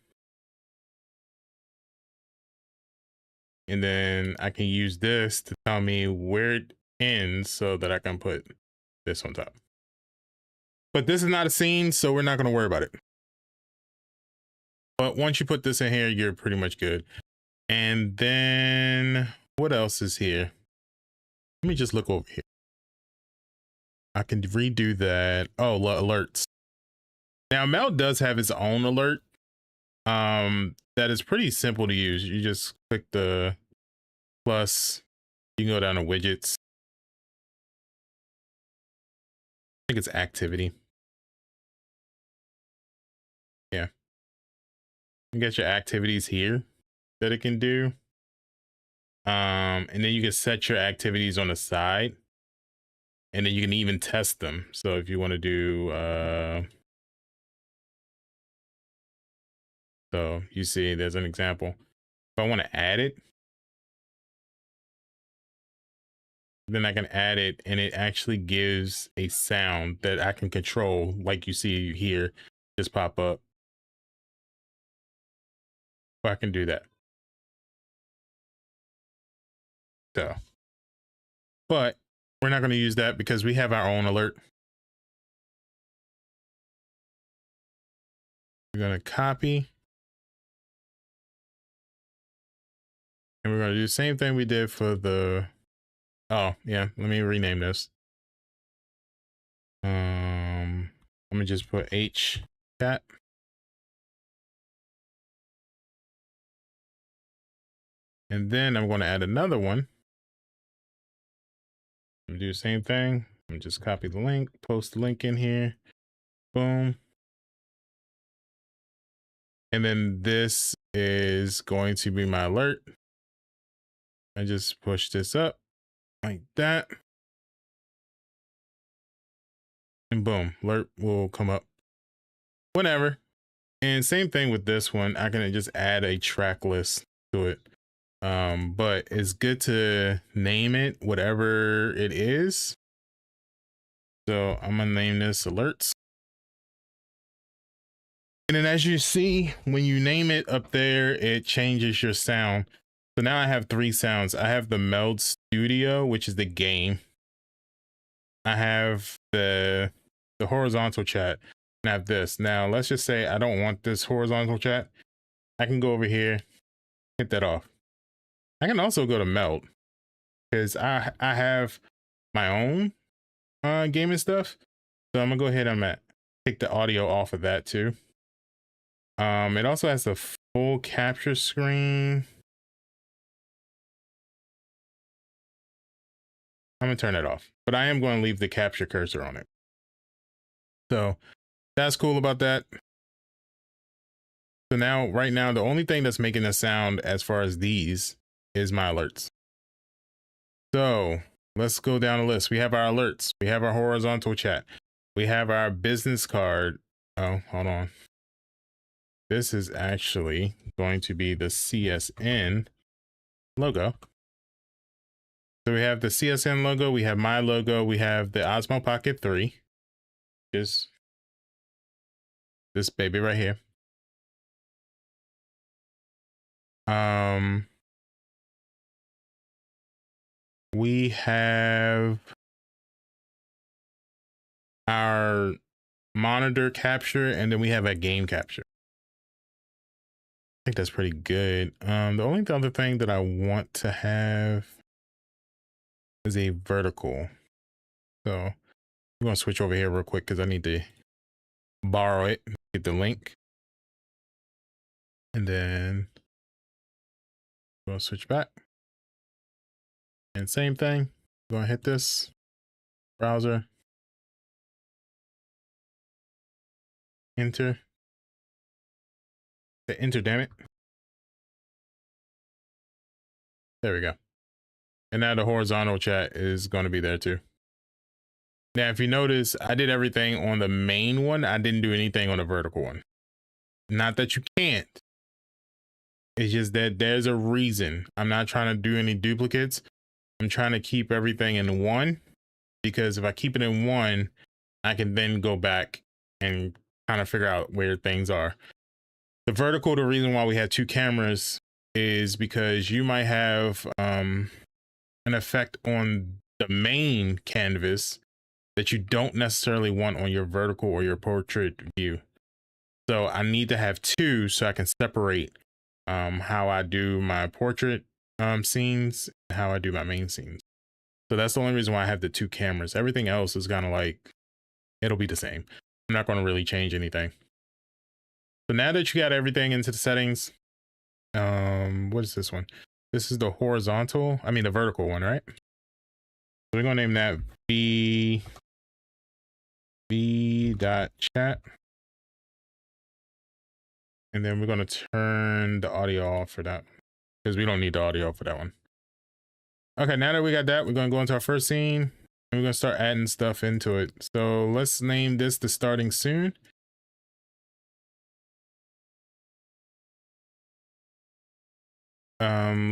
And then I can use this to tell me where it ends so that I can put this on top. But this is not a scene, so we're not going to worry about it. But once you put this in here, you're pretty much good. And then what else is here? Let me just look over here. I can redo that. Oh, alerts. Now Meld does have its own alert. That is pretty simple to use. You just click the plus, you can go down to widgets. I think it's activity. Yeah. You get your activities here that it can do. And then you can set your activities on the side. And then you can even test them. So if you want to do so you see there's an example. If I want to add it, then I can add it and it actually gives a sound that I can control, like you see here just pop up. So I can do that. So, but we're not going to use that because we have our own alert. We're going to copy. And we're going to do the same thing we did for the, oh yeah, let me rename this. Let me just put H chat. And then I'm going to add another one. I'm do the same thing. I'm just copy the link, post the link in here. Boom. And then this is going to be my alert. I just push this up like that. And boom, alert will come up whenever. And same thing with this one. I can just add a track list to it. But it's good to name it whatever it is. So I'm gonna name this alerts. And then as you see, when you name it up there, it changes your sound. So now I have 3 sounds. I have the Meld Studio, which is the game. I have the horizontal chat, and I have this. Now let's just say I don't want this horizontal chat. I can go over here, hit that off. I can also go to Meld because I have my own gaming stuff. So I'm gonna go ahead and take the audio off of that too. It also has the full capture screen. I'm gonna turn it off, but I am going to leave the capture cursor on it. So that's cool about that. So now, right now, the only thing that's making the sound as far as these is my alerts. So let's go down the list. We have our alerts. We have our horizontal chat. We have our business card. Oh, hold on. This is actually going to be the CSN logo. So we have the CSN logo, we have my logo, we have the Osmo Pocket 3, just this baby right here. We have our monitor capture, and then we have a game capture. I think that's pretty good. The only other thing that I want to have is a vertical. So I'm gonna switch over here real quick because I need to borrow it, get the link, and then we'll switch back. And same thing, I'm gonna hit this browser, enter, damn it. There we go. And now the horizontal chat is going to be there too. Now, if you notice, I did everything on the main one. I didn't do anything on the vertical one. Not that you can't. It's just that there's a reason. I'm not trying to do any duplicates. I'm trying to keep everything in one, because if I keep it in one, I can then go back and kind of figure out where things are. The vertical, the reason why we had 2 cameras is because you might have an effect on the main canvas that you don't necessarily want on your vertical or your portrait view. So I need to have 2 so I can separate how I do my portrait scenes and how I do my main scenes. So that's the only reason why I have the 2 cameras. Everything else is kind of like, it'll be the same. I'm not going to really change anything. So now that you got everything into the settings, what is this one? This is the the vertical one, right? So we're going to name that v.chat. And then we're going to turn the audio off for that, because we don't need the audio for that one. Okay, now that we got that, we're going to go into our first scene, and we're going to start adding stuff into it. So let's name this the starting soon.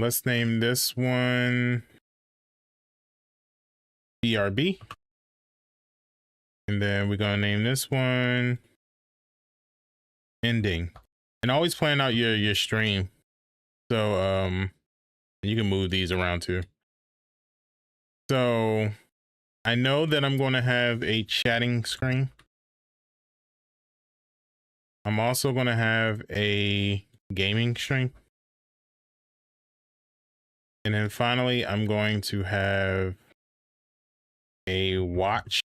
Let's name this one BRB. And then we're going to name this one ending. And always plan out your stream. So you can move these around too. So I know that I'm going to have a chatting screen. I'm also going to have a gaming stream. And then finally, I'm going to have a watch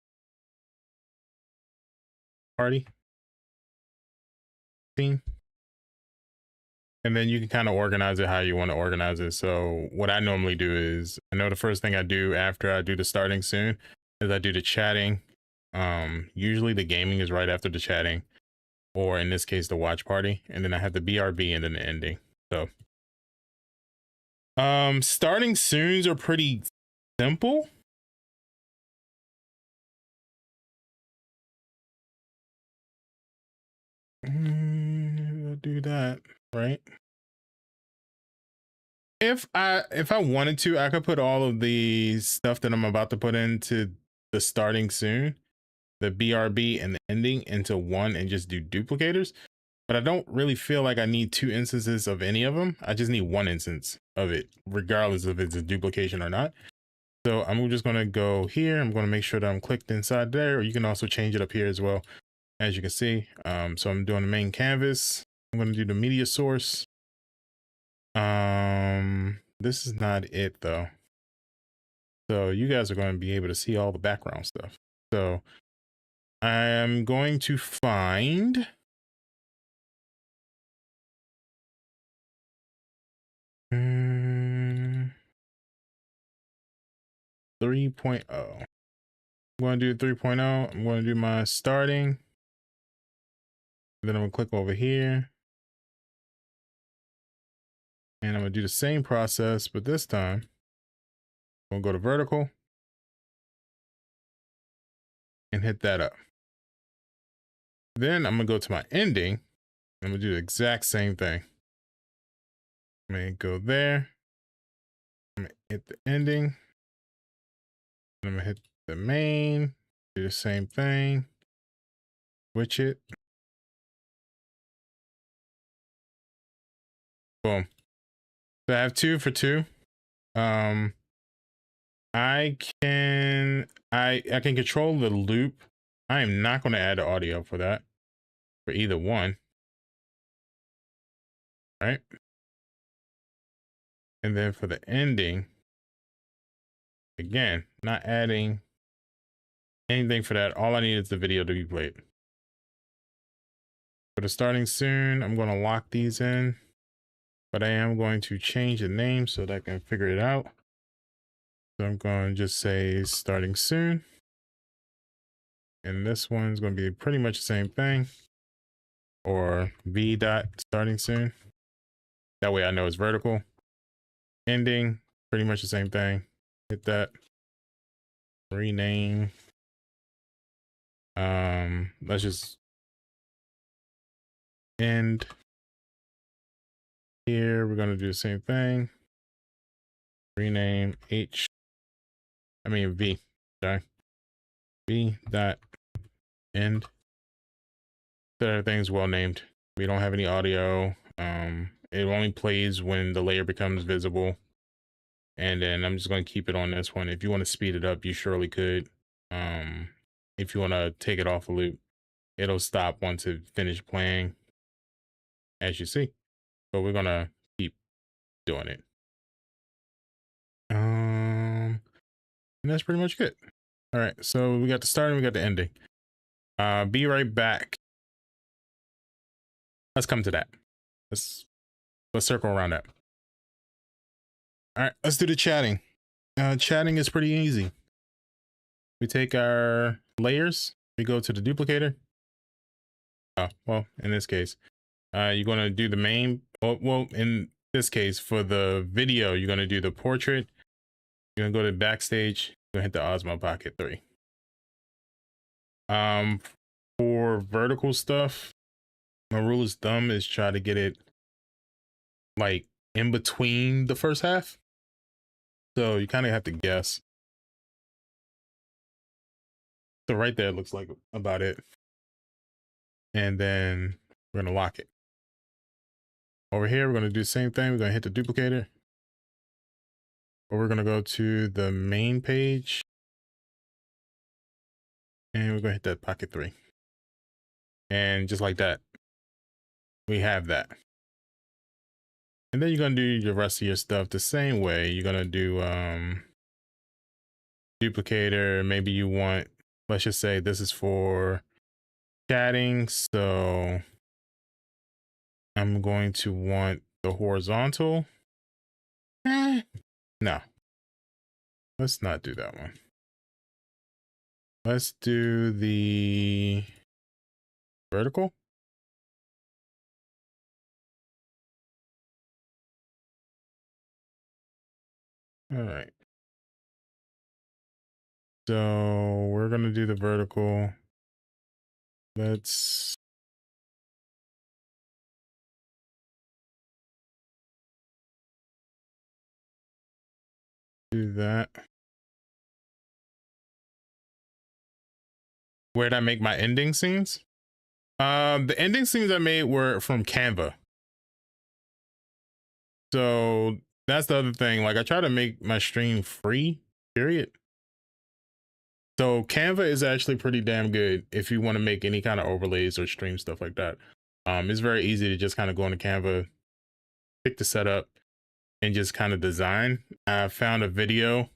party theme. And then you can kind of organize it how you want to organize it. So what I normally do is, I know the first thing I do after I do the starting soon is I do the chatting. Usually the gaming is right after the chatting, or in this case, the watch party. And then I have the BRB and then the ending. So starting soons are pretty simple. I'll do that, right? If I wanted to, I could put all of the stuff that I'm about to put into the starting soon the BRB and the ending into one and just do duplicators. But I don't really feel like I need 2 instances of any of them. I just need 1 instance of it, regardless if it's a duplication or not. So I'm just going to go here. I'm going to make sure that I'm clicked inside there, or you can also change it up here as well, as you can see. So I'm doing the main canvas. I'm going to do the media source. This is not it though. So you guys are going to be able to see all the background stuff. So I'm going to find 3.0. I'm going to do 3.0. I'm going to do my starting. Then I'm going to click over here. And I'm going to do the same process, but this time I'm going to go to vertical and hit that up. Then I'm going to go to my ending. I'm going to do the exact same thing. I'm going to go there. I'm going to hit the ending. I'm going to hit the main. Do the same thing. Switch it. Boom. So I have 2 for 2. I can control the loop. I am not going to add the audio for that, for either one. Right. And then for the ending, again, not adding anything for that. All I need is the video to be played. For the starting soon, I'm going to lock these in, but I am going to change the name so that I can figure it out. So I'm going to just say starting soon. And this one's going to be pretty much the same thing, or v dot starting soon. That way I know it's vertical. Ending, pretty much the same thing. Hit that. Rename. Let's just end. Here we're going to do the same thing. Rename V. Sorry. V dot end. So everything's well named. We don't have any audio. It only plays when the layer becomes visible. And then I'm just going to keep it on this one. If you want to speed it up, you surely could. If you want to take it off a loop, it'll stop once it finishes playing, as you see. But we're going to keep doing it. And that's pretty much it. All right, so we got the start and we got the ending. Be right back. Let's come to that. Let's circle around that. All right, let's do the chatting. Chatting is pretty easy. We take our layers, we go to the duplicator. Well, in this case, you're going to do the main. Well, in this case, for the video, you're going to do the portrait. You're going to go to backstage. You're going to hit the Osmo Pocket 3. For vertical stuff, my rule of thumb is try to get it like in between the first half. So you kind of have to guess. So right there looks like about it. And then we're going to lock it. Over here, we're going to do the same thing. We're going to hit the duplicator. But we're going to go to the main page. And we're going to hit that Pocket 3. And just like that, we have that. And then you're going to do the rest of your stuff the same way. You're going to do duplicator. Maybe you want, let's just say this is for chatting. So I'm going to want the horizontal. No, let's not do that one. Let's do the vertical. All right. So we're going to do the vertical. Let's do that. where'd I make my ending scenes? The ending scenes I made were from Canva. So that's the other thing. Like I try to make my stream free, period. So Canva is actually pretty damn good if you want to make any kind of overlays or stream stuff like that. It's very easy to just kind of go into Canva, pick the setup, and just kind of design. I found a video,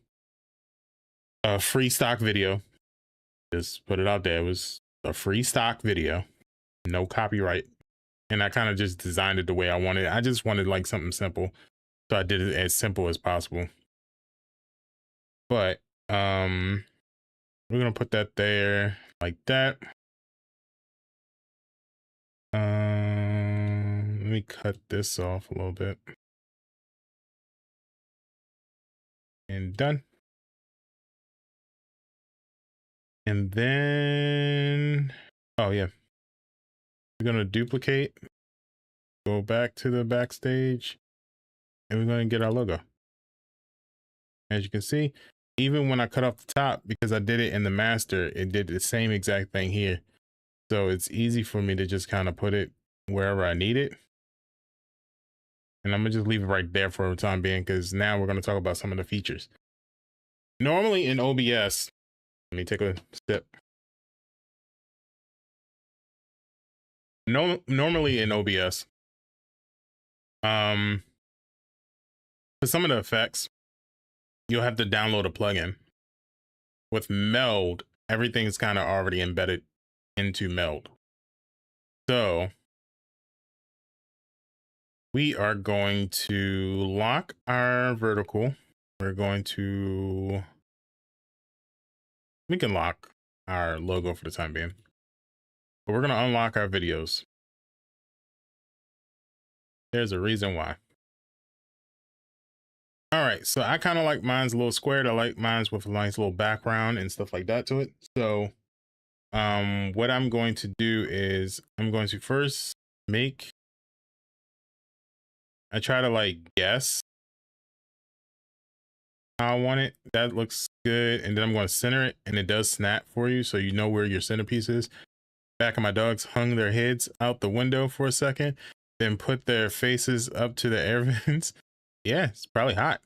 a free stock video. Just put it out there. It was a free stock video, no copyright. And I kind of just designed it the way I wanted. I just wanted like something simple. So I did it as simple as possible. But we're gonna put that there like that. Let me cut this off a little bit. And done. And then, oh yeah, we're gonna duplicate, go back to the backstage, and we're gonna get our logo. As you can see, even when I cut off the top, because I did it in the master, it did the same exact thing here. So it's easy for me to just kind of put it wherever I need it. And I'm gonna just leave it right there for the time being, because now we're gonna talk about some of the features. Normally in OBS, let me take a step. Normally in OBS, for some of the effects, you'll have to download a plugin. With Meld, everything's kind of already embedded into Meld. So we are going to lock our vertical. We can lock our logo for the time being, but we're going to unlock our videos. There's a reason why. All right, so I kind of like mine's a little squared. I like mine's with a nice little background and stuff like that to it. So what I'm going to do is I'm going to first I try to like guess how I want it. That looks good. And then I'm going to center it, and it does snap for you, so you know where your centerpiece is. Back of my dogs hung their heads out the window for a second, then put their faces up to the air vents. Yeah, it's probably hot.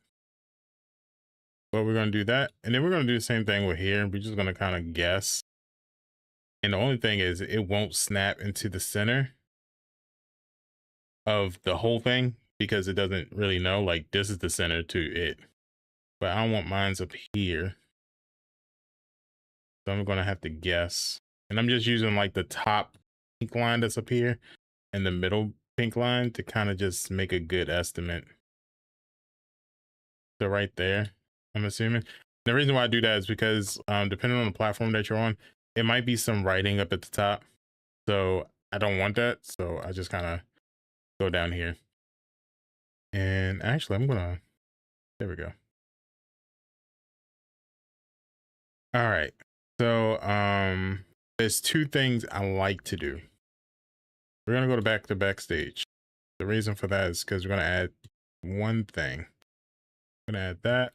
But we're going to do that. And then we're going to do the same thing with here. We're just going to kind of guess. And the only thing is it won't snap into the center of the whole thing, because it doesn't really know, like this is the center to it. But I want mine's up here. So I'm going to have to guess. And I'm just using like the top pink line that's up here and the middle pink line to kind of just make a good estimate. So right there, I'm assuming. The reason why I do that is because depending on the platform that you're on, it might be some writing up at the top. So I don't want that. So I just kind of go down here. And actually, there we go. All right. So there's two things I like to do. We're going to go back to backstage. The reason for that is because we're going to add one thing. I'm going to add that.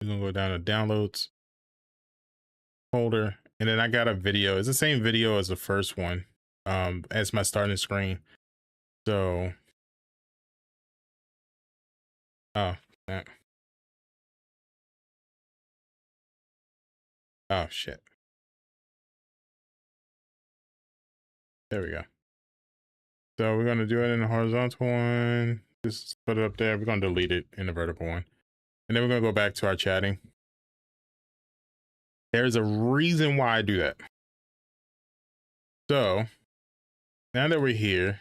We're going to go down to downloads folder. And then I got a video. It's the same video as the first one, as my starting screen. So, oh, that. Oh, shit. There we go. So we're going to do it in the horizontal one. Just put it up there. We're going to delete it in the vertical one. And then we're going to go back to our chatting. There's a reason why I do that. So now that we're here,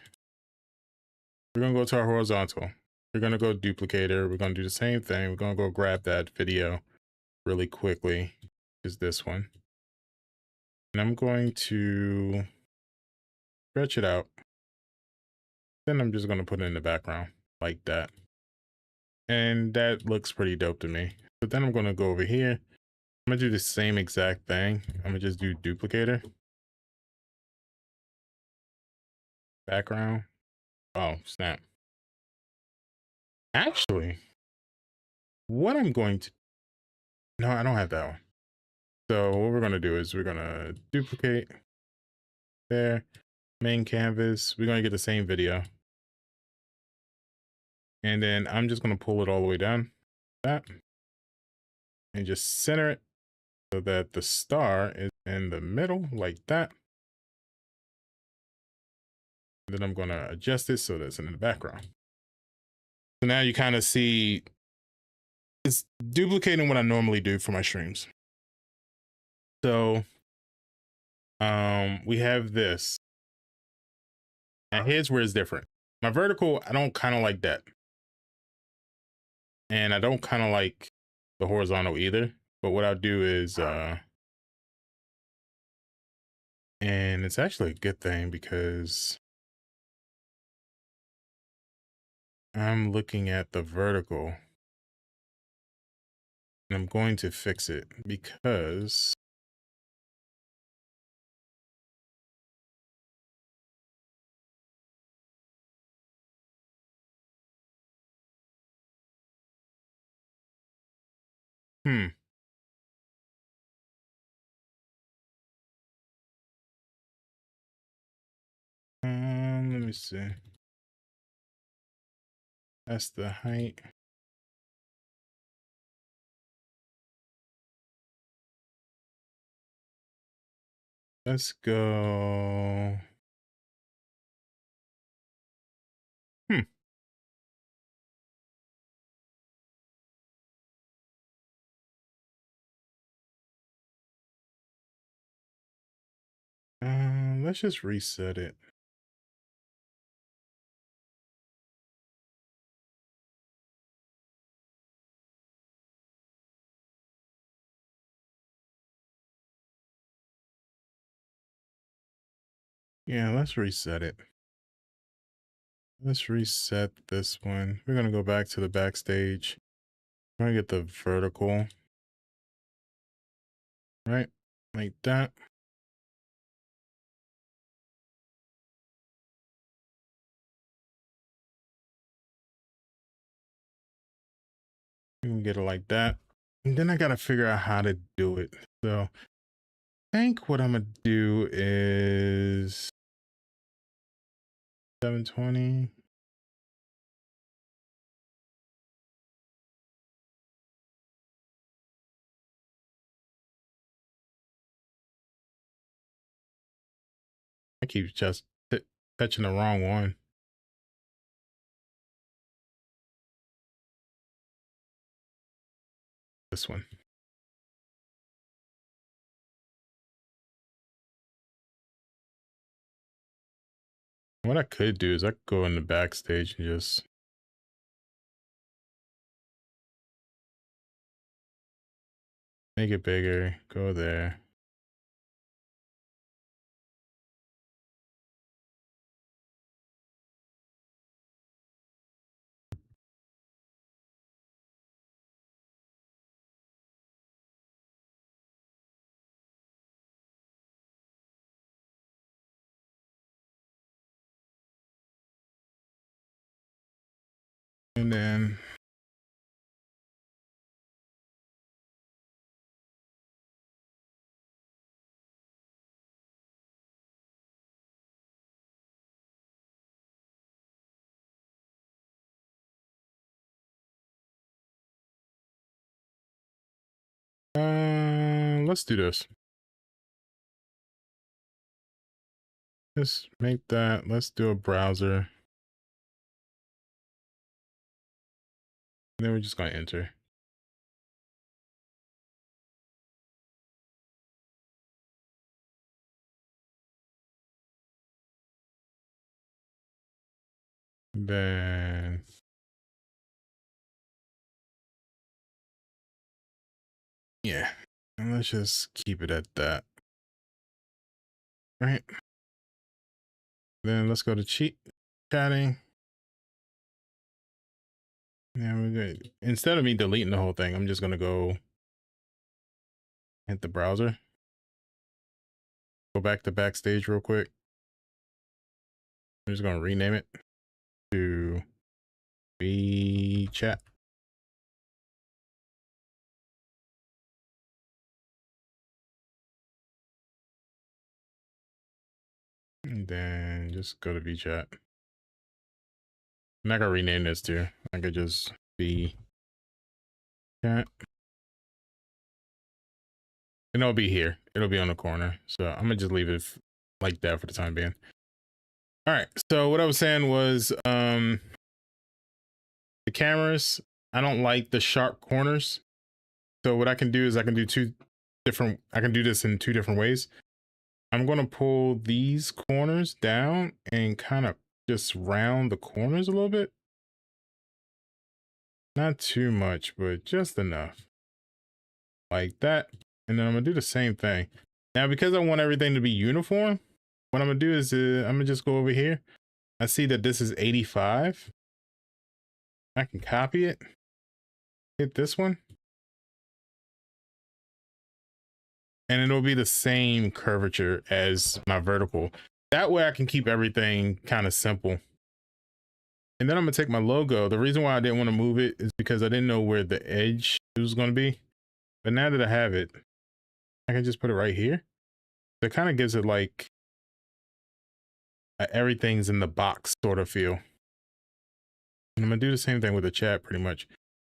we're going to go to our horizontal. We're going to go duplicator. We're going to do the same thing. We're going to go grab that video really quickly. Is this one. And I'm going to stretch it out. Then I'm just going to put it in the background like that. And that looks pretty dope to me. But then I'm going to go over here. I'm going to do the same exact thing. I'm going to just do duplicator. Background. Oh, snap. Actually, what I'm going to... No, I don't have that one. So what we're gonna do is we're gonna duplicate there, main canvas. We're gonna get the same video. And then I'm just gonna pull it all the way down, that, and just center it so that the star is in the middle like that. And then I'm gonna adjust it so that's in the background. So now you kind of see it's duplicating what I normally do for my streams. So we have this. Now here's where it's different. My vertical, I don't kind of like that. And I don't kind of like the horizontal either. But what I'll do is, and it's actually a good thing because I'm looking at the vertical and I'm going to fix it because let me see. That's the height. Let's go. Let's just reset it. Yeah, let's reset it. Let's reset this one. We're going to go back to the backstage. We're going to get the vertical. Right? Like that. We can get it like that. And then I got to figure out how to do it. So I think what I'm going to do is 720. I keep just touching the wrong one. This one. What I could do is I could go in the backstage and just make it bigger, go there. And then let's do this. Just make that. Let's do a browser. And then we're just going to enter. Then yeah, and let's just keep it at that. Right. Then let's go to chatting. Yeah, we're good. Instead of me deleting the whole thing, I'm just gonna go hit the browser. Go back to backstage real quick. I'm just gonna rename it to chat. And then just go to VChat. I'm not gonna rename this too. I could just be chat. And it'll be here. It'll be on the corner. So I'm gonna just leave it like that for the time being. All right. So what I was saying was the cameras, I don't like the sharp corners. So what I can do is I can do I can do this in two different ways. I'm gonna pull these corners down and kind of just round the corners a little bit. Not too much, but just enough. Like that. And then I'm gonna do the same thing. Now, because I want everything to be uniform, what I'm gonna do is I'm gonna just go over here. I see that this is 85. I can copy it, hit this one, and it'll be the same curvature as my vertical. That way I can keep everything kind of simple. And then I'm gonna take my logo. The reason why I didn't want to move it is because I didn't know where the edge was gonna be. But now that I have it, I can just put it right here. So it kind of gives it like everything's in the box sort of feel. And I'm gonna do the same thing with the chat pretty much.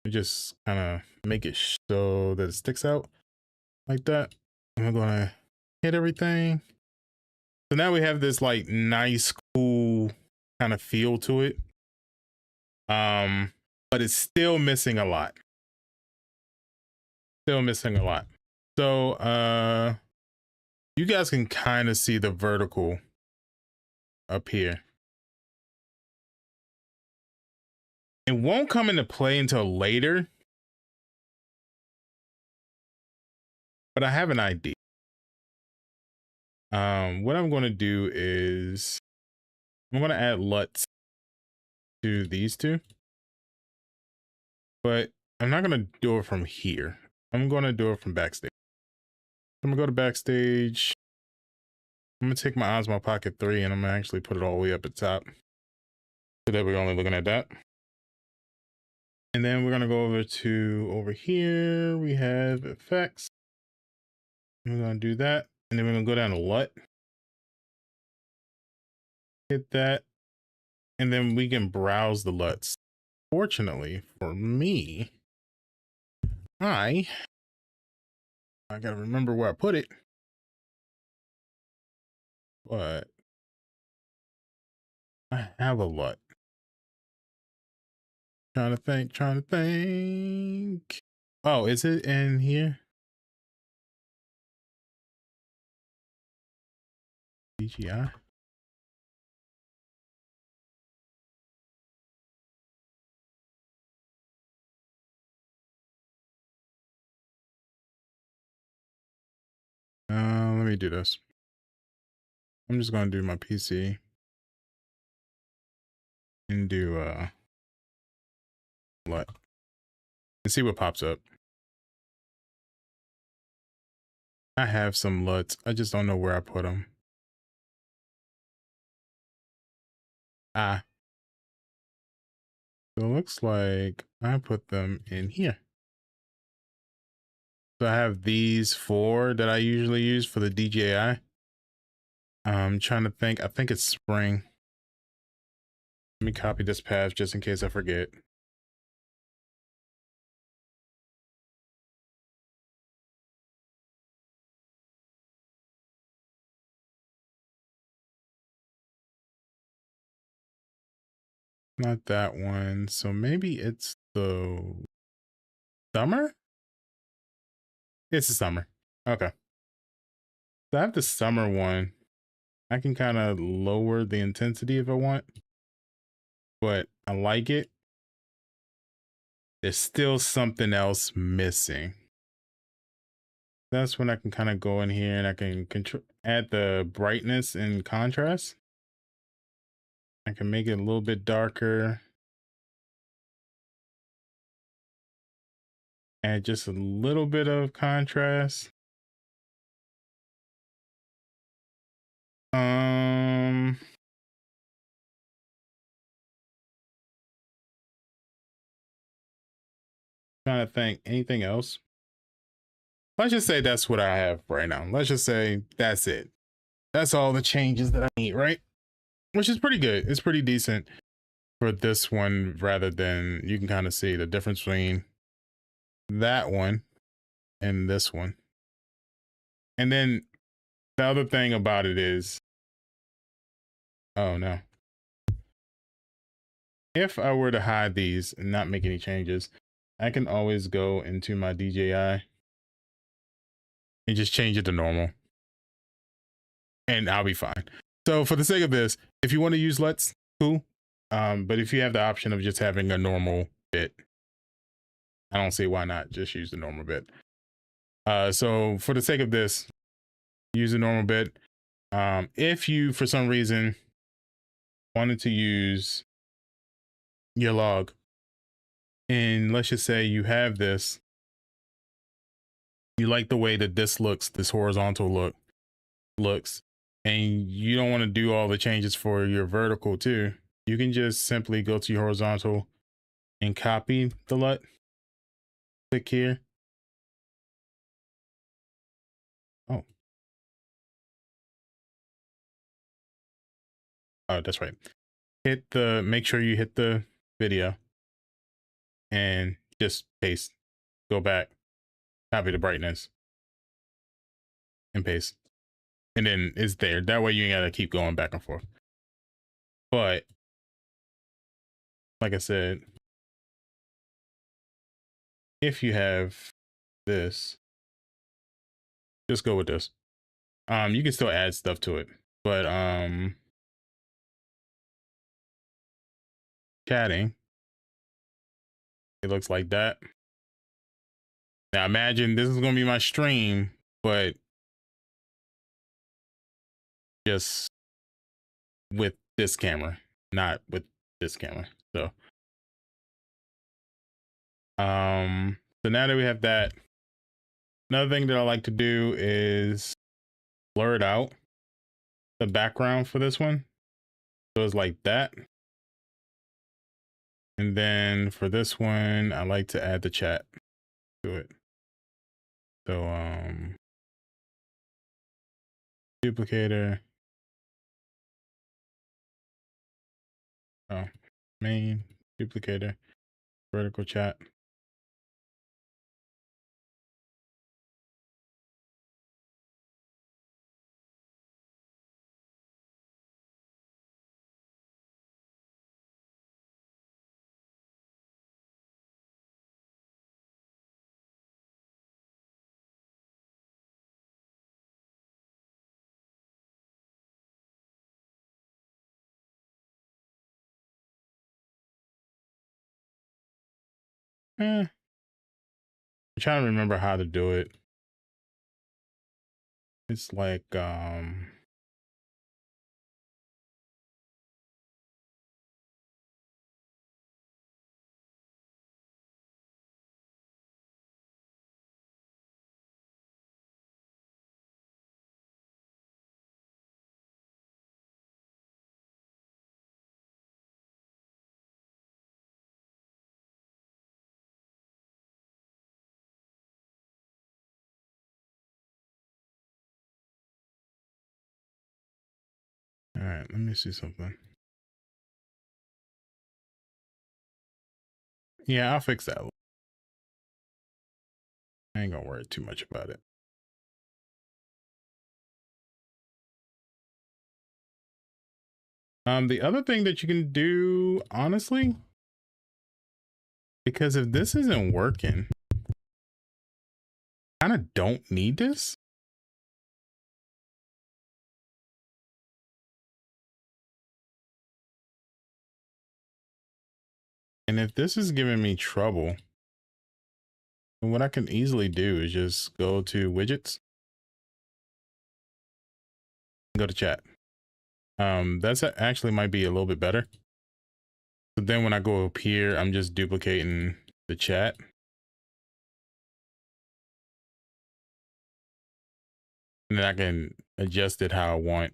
Just kind of make it so that it sticks out like that. I'm gonna hit everything. So now we have this like nice, cool kind of feel to it. But it's still missing a lot. Still missing a lot. So you guys can kind of see the vertical up here. It won't come into play until later, but I have an idea. What I'm going to do is I'm going to add LUTs to these two, but I'm not going to do it from here. I'm going to do it from backstage. I'm going to go to backstage. I'm going to take my Osmo Pocket 3 and I'm going to actually put it all the way up at top so that we're only looking at that. And then we're going to go over here. We have effects. We're going to do that. And then we're going to go down to LUT. Hit that. And then we can browse the LUTs. Fortunately for me, I got to remember where I put it. But I have a LUT. Trying to think. Oh, is it in here? CGI. Let me do this. I'm just going to do my PC and do LUT and see what pops up. I have some LUTs. I just don't know where I put them. So it looks like I put them in here. So I have these 4 that I usually use for the DJI. I'm trying to think. I think it's spring. Let me copy this path just in case I forget. Not that one. So maybe it's the summer? It's the summer. Okay. So I have the summer one. I can kind of lower the intensity if I want, but I like it. There's still something else missing. That's when I can kind of go in here and I can add the brightness and contrast. I can make it a little bit darker. Add just a little bit of contrast. Trying to think anything else. Let's just say that's what I have right now. Let's just say that's it. that's all the changes that I need, right? Which is pretty good. It's pretty decent for this one, rather than, you can kind of see the difference between that one and this one. And then the other thing about it is, oh no. If I were to hide these and not make any changes, I can always go into my DJI and just change it to normal. And I'll be fine. So for the sake of this, if you want to use LUTs, cool. But if you have the option of just having a normal bit, I don't see why not just use the normal bit. So for the sake of this, use the normal bit. If you, for some reason, wanted to use your log, and let's just say you have this, you like the way that this looks, this horizontal looks, and you don't want to do all the changes for your vertical too, you can just simply go to your horizontal and copy the LUT. Click here. Oh, that's right. Make sure you hit the video and just paste, go back, copy the brightness and paste. And then it's there. That way you ain't gotta keep going back and forth. But like I said, if you have this, just go with this. You can still add stuff to it, but chatting, it looks like that. Now imagine this is gonna be my stream, but just with this camera, not with this camera. So so now that we have that, another thing that I like to do is blur it out, the background for this one, so it's like that. And then for this one, I like to add the chat to it. So duplicator, main duplicator, vertical chat. I'm trying to remember how to do it. It's like all right, let me see something. Yeah, I'll fix that. I ain't gonna worry too much about it. The other thing that you can do, honestly, because if this isn't working, I kind of don't need this. And if this is giving me trouble, then what I can easily do is just go to widgets, go to chat. That's actually might be a little bit better. So then when I go up here, I'm just duplicating the chat. And then I can adjust it how I want.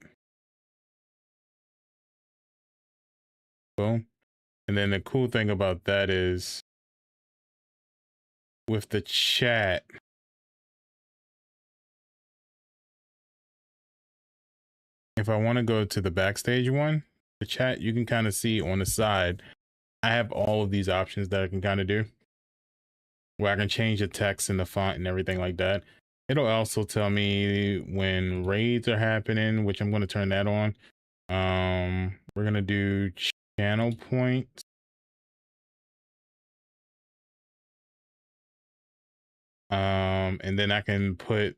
Boom. And then the cool thing about that is with the chat, if I want to go to the backstage one, the chat, you can kind of see on the side, I have all of these options that I can kind of do, where I can change the text and the font and everything like that. It'll also tell me when raids are happening, which I'm going to turn that on. We're going to do channel points. And then I can put,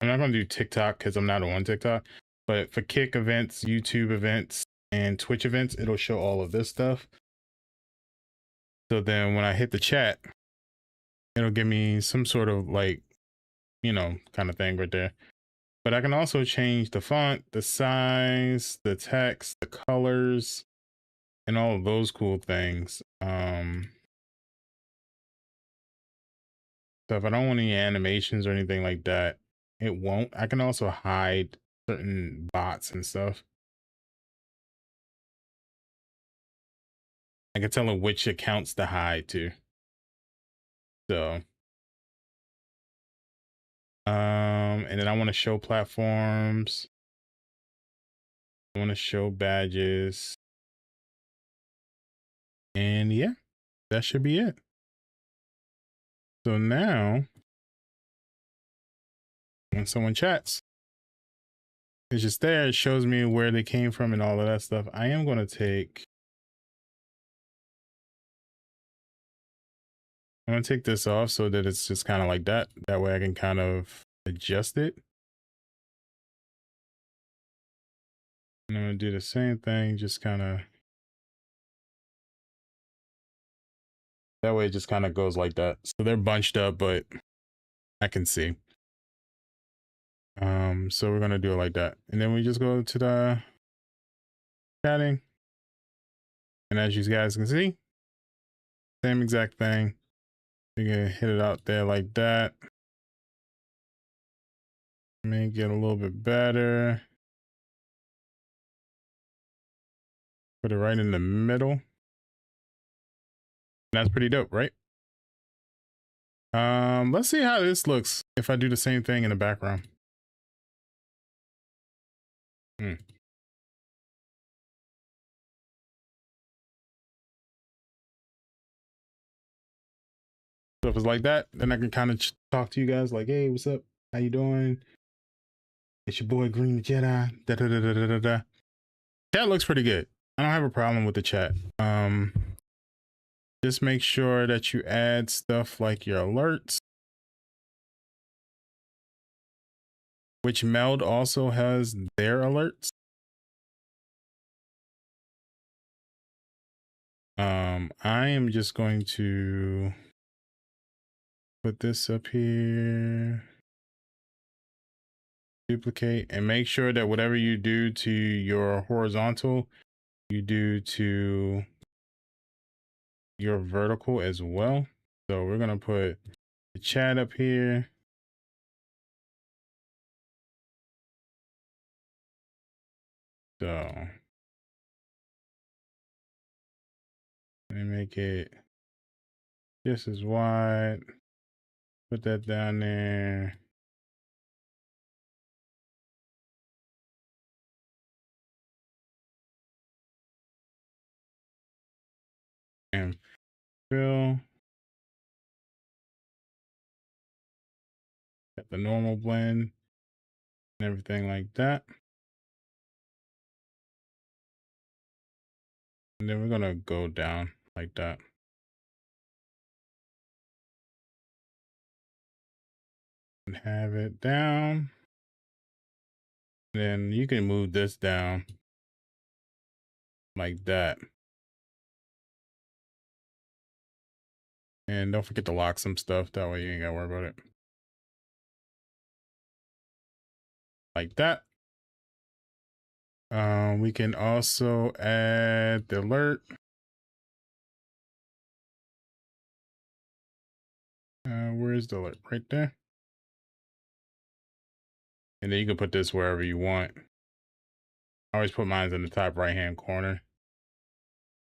I'm not going to do TikTok because I'm not on TikTok, but for Kick events, YouTube events, and Twitch events, it'll show all of this stuff. So then when I hit the chat, it'll give me some sort of like, you know, kind of thing right there. But I can also change the font, the size, the text, the colors, and all of those cool things. So if I don't want any animations or anything like that, it won't. I can also hide certain bots and stuff. I can tell it which accounts to hide to. So, and then I want to show platforms. I want to show badges. And yeah, that should be it. So now, when someone chats, it's just there. It shows me where they came from and all of that stuff. I am going to take, I'm going to take this off so that it's just kind of like that. That way I can kind of adjust it. And I'm going to do the same thing, just kind of, that way it just kind of goes like that. So they're bunched up, but I can see. So we're going to do it like that. And then we just go to the chatting. And as you guys can see, same exact thing. You're going to hit it out there like that. Make it a little bit better. Put it right in the middle. That's pretty dope, right? Let's see how this looks if I do the same thing in the background. So if it's like that, then I can kind of talk to you guys like, hey, what's up? How you doing? It's your boy Green the Jedi. Da, da, da, da, da, da, da. Chat looks pretty good. I don't have a problem with the chat. Just make sure that you add stuff like your alerts, which Meld also has their alerts. I am just going to put this up here, duplicate, and make sure that whatever you do to your horizontal, you do to your vertical as well. So we're going to put the chat up here. So let me make it just as wide. Put that down there. And fill. Got the normal blend and everything like that. And then we're going to go down like that. And have it down. Then you can move this down like that. And don't forget to lock some stuff. That way you ain't got to worry about it. Like that. We can also add the alert. Where's the alert? Right there. And then you can put this wherever you want. I always put mine in the top right hand corner.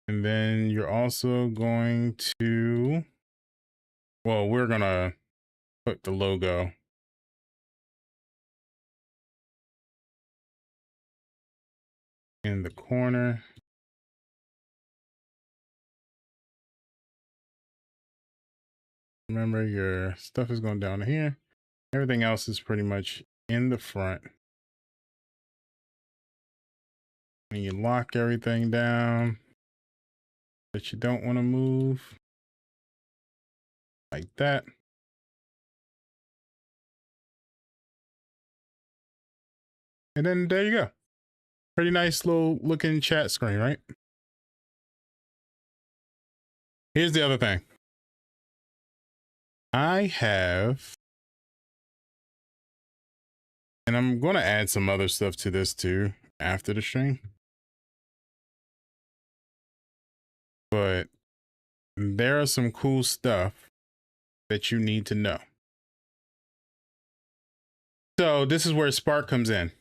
And then you're also going to, well, we're going to put the logo in the corner. Remember, your stuff is going down here. Everything else is pretty much in the front. And you lock everything down that you don't want to move. Like that. And then there you go. Pretty nice little looking chat screen, right? Here's the other thing. I have, and I'm going to add some other stuff to this too after the stream. But there are some cool stuff that you need to know. So this is where Spark comes in.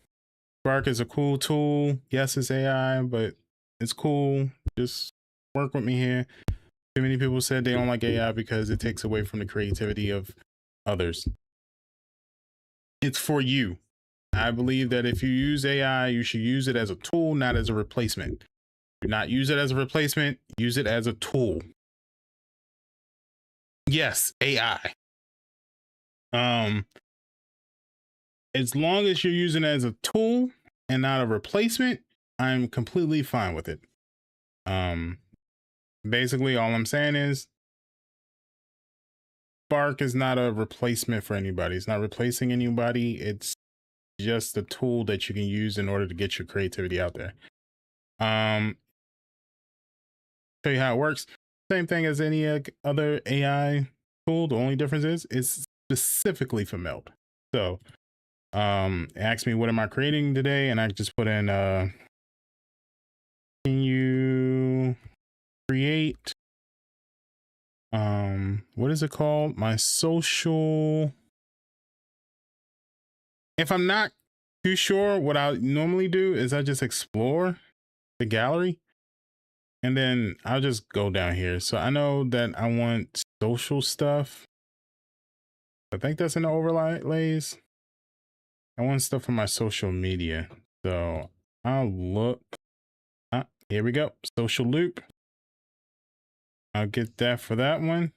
Spark is a cool tool. Yes, it's AI, but it's cool. Just work with me here. Too many people said they don't like AI because it takes away from the creativity of others. It's for you. I believe that if you use AI, you should use it as a tool, not as a replacement. Do not use it as a replacement. Use it as a tool. Yes, AI. As long as you're using it as a tool and not a replacement, I'm completely fine with it. Basically, all I'm saying is Spark is not a replacement for anybody. It's not replacing anybody. It's just a tool that you can use in order to get your creativity out there. Show you how it works. Same thing as any other AI tool. The only difference is it's specifically for Meld. So it asked me, what am I creating today? And I just put in, can you create, what is it called? My social. If I'm not too sure, what I normally do is I just explore the gallery and then I'll just go down here. So I know that I want social stuff. I think that's in the overlays. I want stuff for my social media. So I'll look. Here we go. Social loop. I'll get that for that one.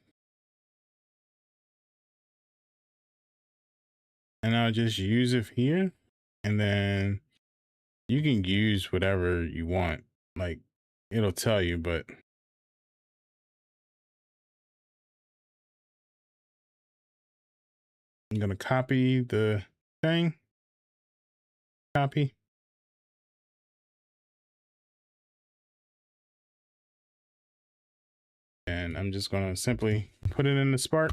And I'll just use it here. And then you can use whatever you want. Like it'll tell you, but I'm going to copy the thing. Copy. And I'm just going to simply put it in the Spark.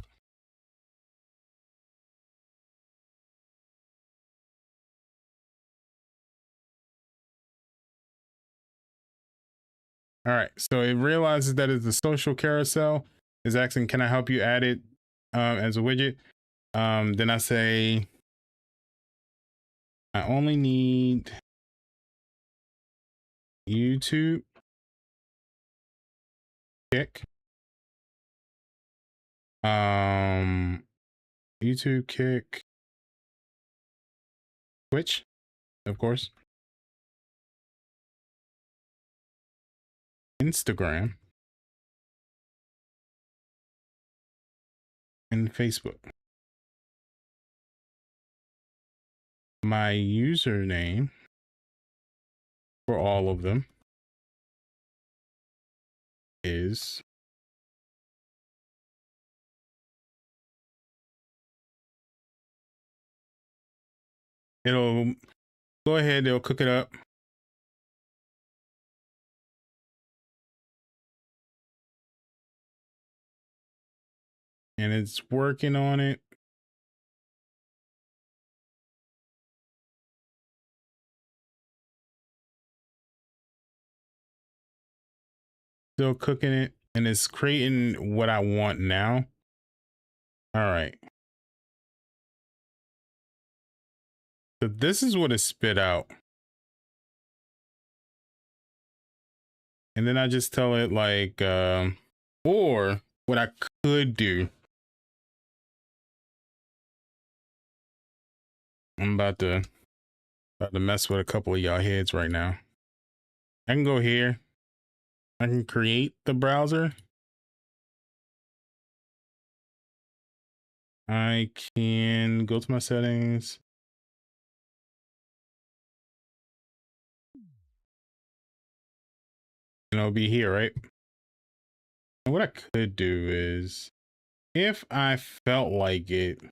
All right, so it realizes that it's the social carousel. Is asking, can I help you add it as a widget? Then I say, I only need YouTube kick. YouTube kick. Twitch, of course. Instagram. And Facebook. My username for all of them is it'll go ahead, they'll cook it up. And it's working on it. Still cooking it, and it's creating what I want now. All right. So this is what it spit out. And then I just tell it like, or what I could do. I'm about to mess with a couple of y'all heads right now. I can go here. I can create the browser. I can go to my settings. And it'll be here, right? And what I could do is, if I felt like it,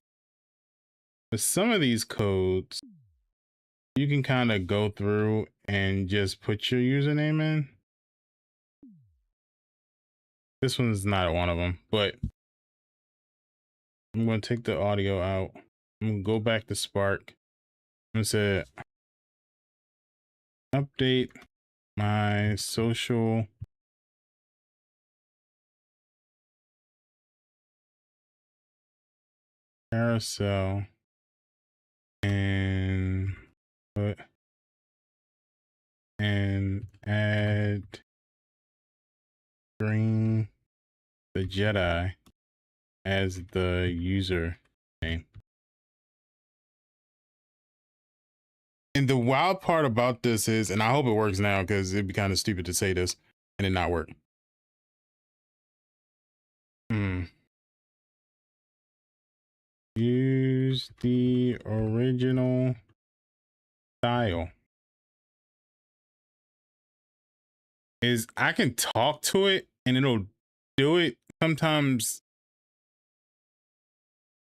with some of these codes, you can kind of go through and just put your username in. This one's not one of them, but I'm going to take the audio out. I'm going to go back to Spark. I'm going to say update my social carousel and put and add Green the Jedi as the user name. And the wild part about this is, and I hope it works now because it'd be kind of stupid to say this and it not work. Use the original style. Is I can talk to it and it'll do it. Sometimes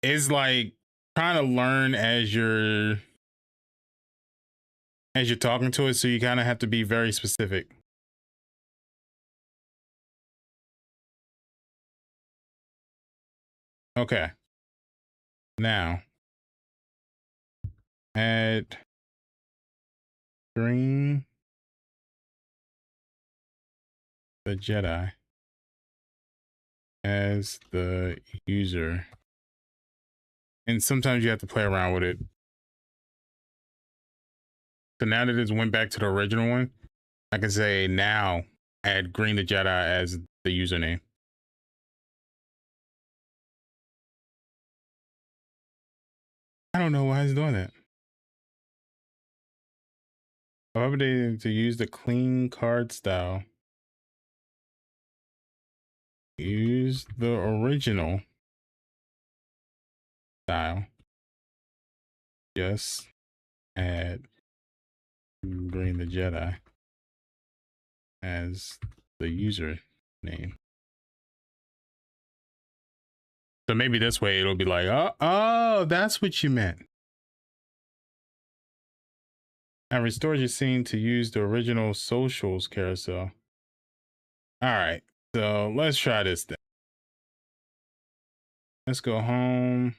it's like trying to learn as you're talking to it, so you kind of have to be very specific. Okay. Now add Green the Jedi as the user. And sometimes you have to play around with it. So now that it's went back to the original one, I can say now add Green the Jedi as the username. I don't know why it's doing that. I've updated to use the clean card style. Use the original style. Just add Green the Jedi as the user name. So maybe this way it'll be like, oh, that's what you meant. And restores your scene to use the original socials carousel. All right, so let's try this then. Let's go home.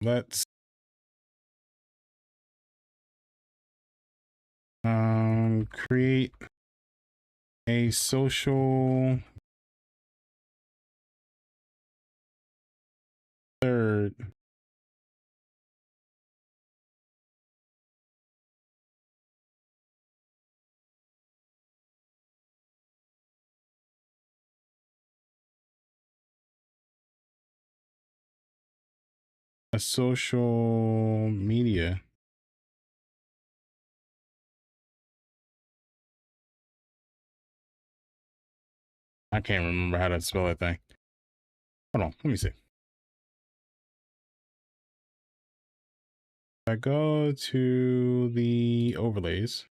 Let's create a social third. A social media. I can't remember how to spell that thing. Hold on, let me see. If I go to the overlays.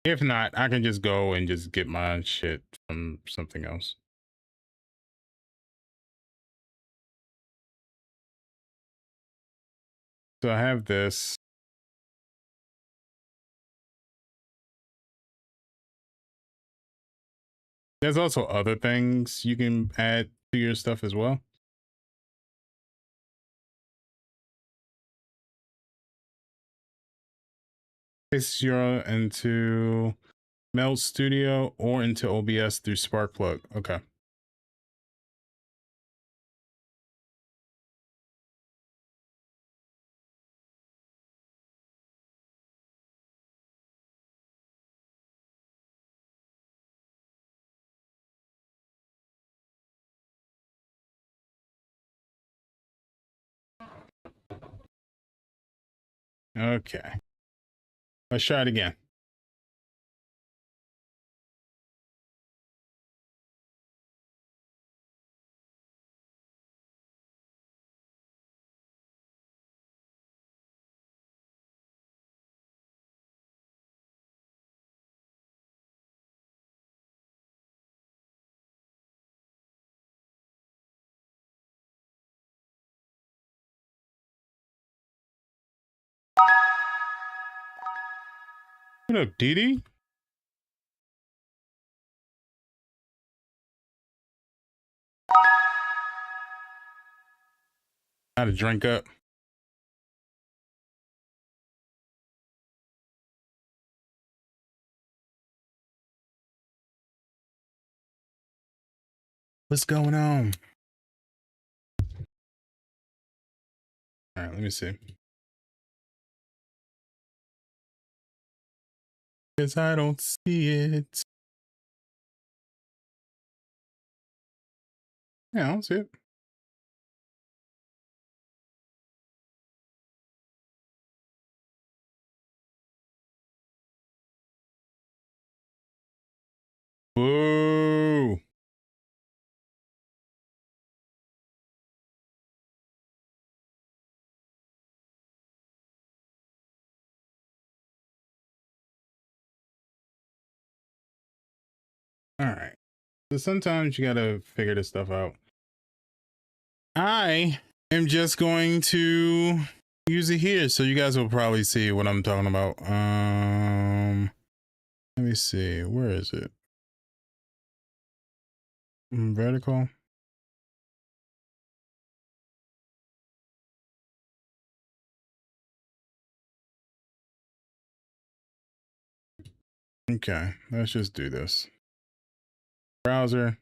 If not, I can just go and just get my shit from something else. So I have this. There's also other things you can add to your stuff as well. Paste your into Meld Studio or into OBS through Sparkplug. Okay. Okay. Let's try it again. What up, Didi? How to drink up. What's going on? All right, let me see. Because I don't see it. Yeah, I don't see it. Whoa. All right. So sometimes you gotta figure this stuff out. I am just going to use it here, so you guys will probably see what I'm talking about. Let me see. Where is it? Vertical. Okay, let's just do this. Browser.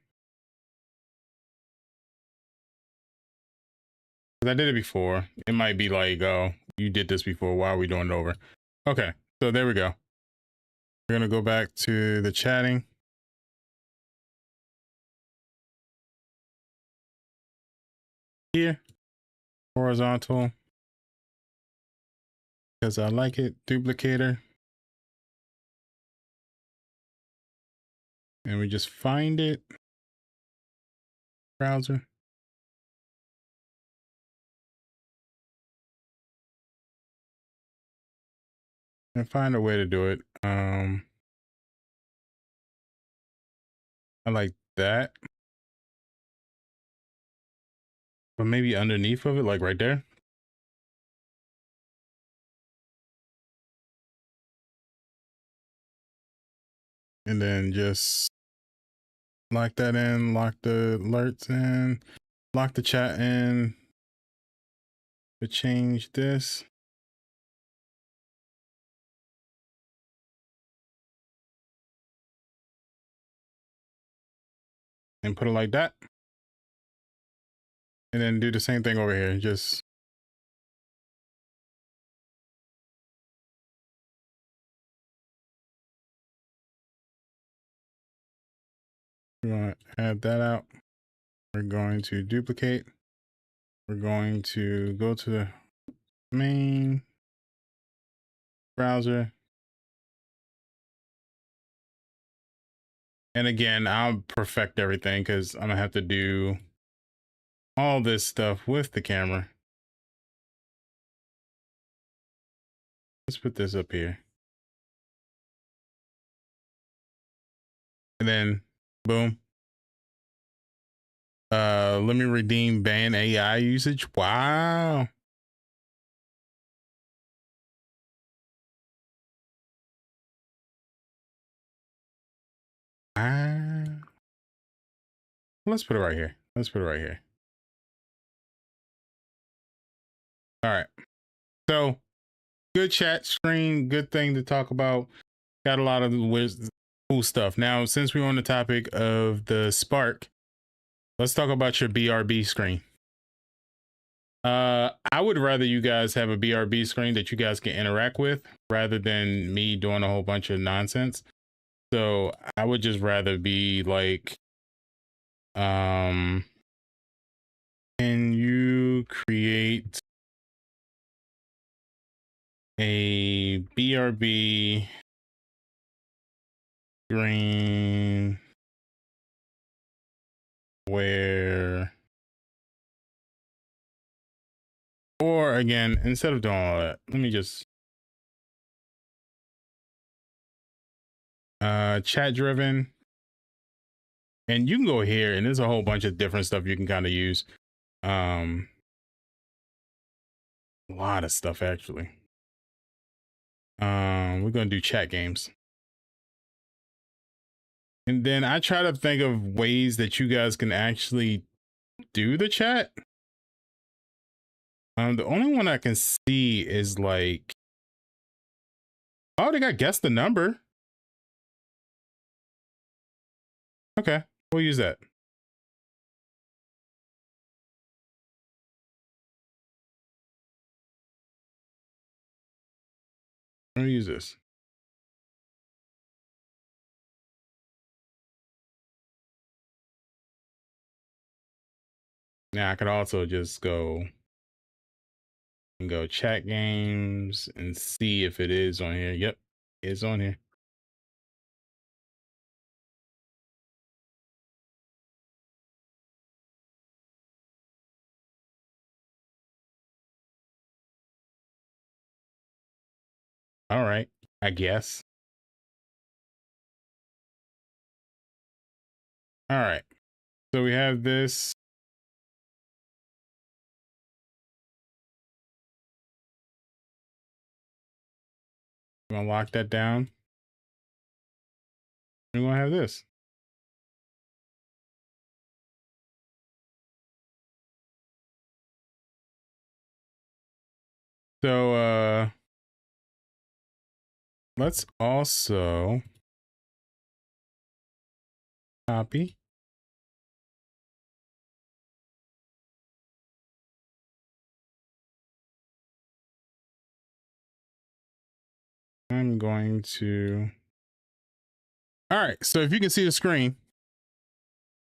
I did it before. It might be like, oh, you did this before. Why are we doing it over? Okay, so there we go. We're gonna go back to the chatting. Here, horizontal, because I like it. Duplicator. And we just find it. Browser. And find a way to do it. I like that. But maybe underneath of it, like right there. And then just lock that in, lock the alerts in, lock the chat in. To change this. And put it like that. And then do the same thing over here. Just we're going to add that out. We're going to duplicate. We're going to go to the main browser. And again, I'll perfect everything because I'm gonna have to do all this stuff with the camera. Let's put this up here. And then boom. Let me redeem ban AI usage. Wow. Let's put it right here. Let's put it right here. All right. So good chat screen, good thing to talk about. Got a lot of cool stuff. Now, since we're on the topic of the Spark, let's talk about your BRB screen. I would rather you guys have a BRB screen that you guys can interact with rather than me doing a whole bunch of nonsense. So I would just rather be like, can you create a BRB green where, or again, instead of doing all that, let me just chat driven, and you can go here and there's a whole bunch of different stuff you can kind of use. A lot of stuff actually. We're gonna do chat games, and then I try to think of ways that you guys can actually do the chat. The only one I can see is like, oh, they got guess the number. Okay, we'll use that. We'll use this. Now I could also just go and go chat games and see if it is on here. Yep, it's on here. All right, I guess. All right, so we have this. I'm gonna lock that down. We're gonna have this. So let's also copy. I'm going to. All right, so if you can see the screen,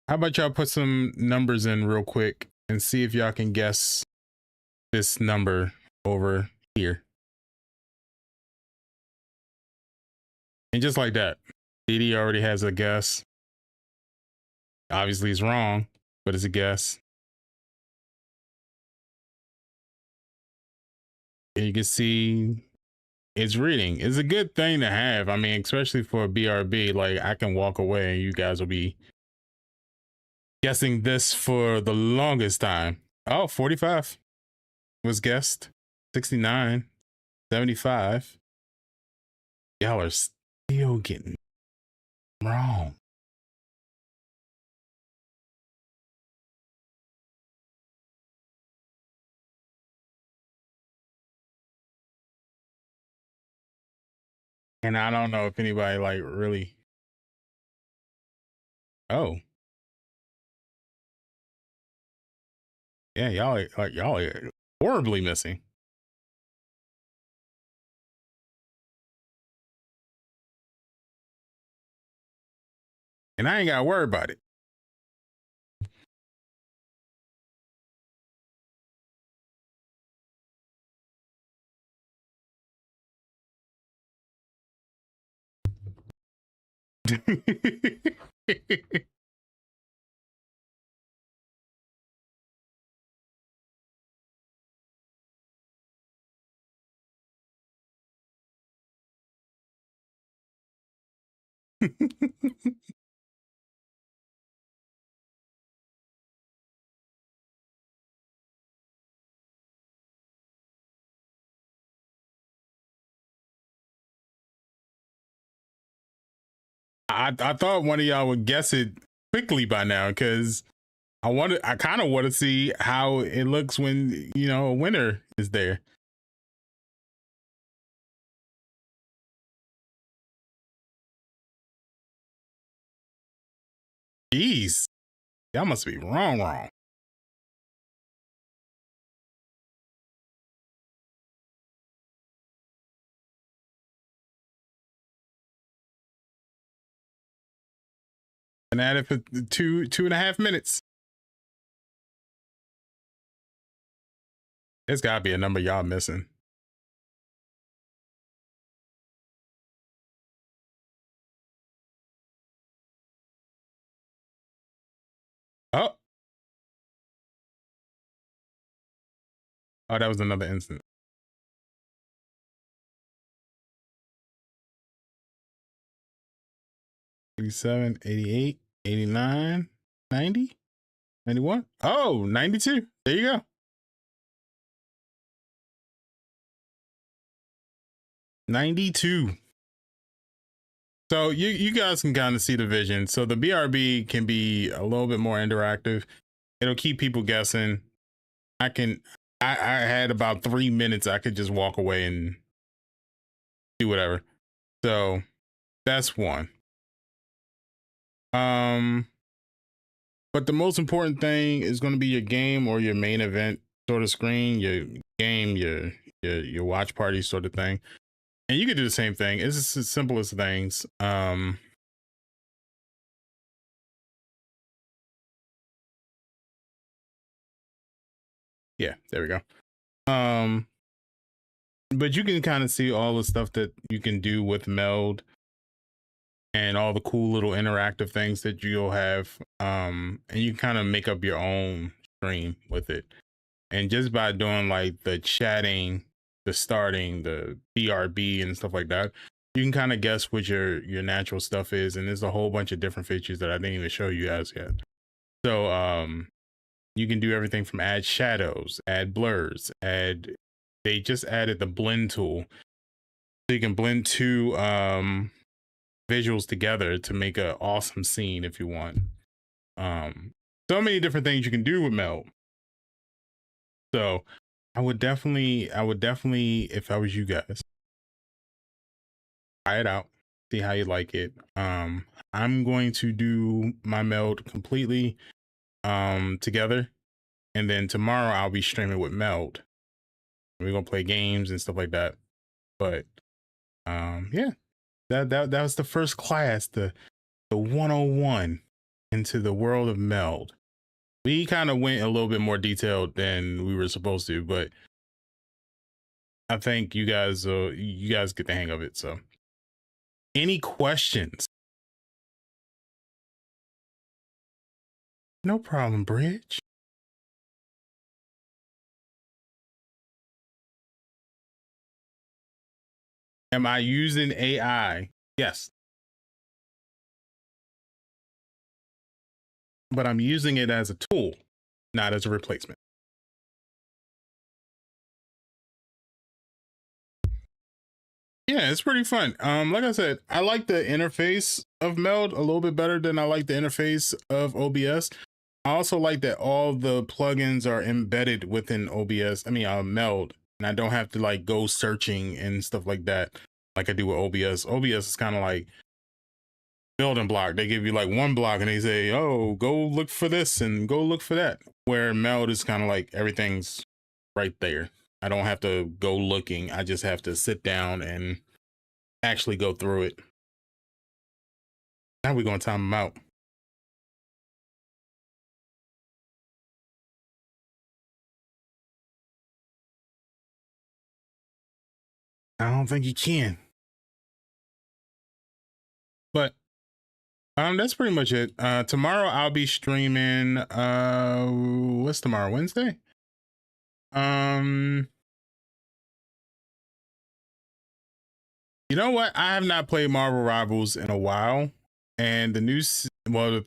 how about y'all put some numbers in real quick and see if y'all can guess this number over here. And just like that, Didi already has a guess. Obviously it's wrong, but it's a guess. And you can see it's reading. It's a good thing to have. I mean, especially for a BRB, like I can walk away and you guys will be guessing this for the longest time. Oh, 45 was guessed. 69, 75. Y'all are still getting wrong. And I don't know if anybody like really. Oh. Yeah, y'all are horribly missing. And I ain't got to worry about it. I thought one of y'all would guess it quickly by now because I kind of want to see how it looks when, you know, a winner is there. Jeez, y'all must be wrong. And at it for 2.5 minutes. There's gotta be a number y'all missing. Oh, that was another instance. '87, '88, '89, '90, '91. Oh, '92. There you go. '92. So you guys can kind of see the vision. So the BRB can be a little bit more interactive. It'll keep people guessing. I had about 3 minutes. I could just walk away and do whatever. So that's one. But the most important thing is going to be your game or your main event sort of screen, your game, your watch party sort of thing. And you can do the same thing. It's just as simple as things. Yeah, there we go. But you can kind of see all the stuff that you can do with Meld and all the cool little interactive things that you'll have. And you kind of make up your own stream with it. And just by doing like the chatting, the starting, the BRB and stuff like that, you can kind of guess what your natural stuff is. And there's a whole bunch of different features that I didn't even show you guys yet. So you can do everything from add shadows, add blurs, they just added the blend tool. So you can blend two visuals together to make an awesome scene if you want. So many different things you can do with Meld. So I would definitely, if I was you guys, try it out, see how you like it. I'm going to do my Meld completely together, and then tomorrow I'll be streaming with Meld. We're gonna play games and stuff like that. But yeah, that was the first class, the 101 into the world of Meld. We kind of went a little bit more detailed than we were supposed to, but I think you guys get the hang of it. So any questions? No problem, Bridge. Am I using AI? Yes. But I'm using it as a tool, not as a replacement. Yeah, it's pretty fun. Like I said, I like the interface of Meld a little bit better than I like the interface of OBS. I also like that all the plugins are embedded within Meld, and I don't have to like go searching and stuff like that like I do with OBS. OBS is kind of like building block. They give you like one block and they say, oh, go look for this and go look for that. Where Meld is kind of like everything's right there. I don't have to go looking. I just have to sit down and actually go through it. Now we're going to time them out. I don't think you can. But that's pretty much it. Tomorrow I'll be streaming what's tomorrow? Wednesday? You know what? I have not played Marvel Rivals in a while, and the new, well, the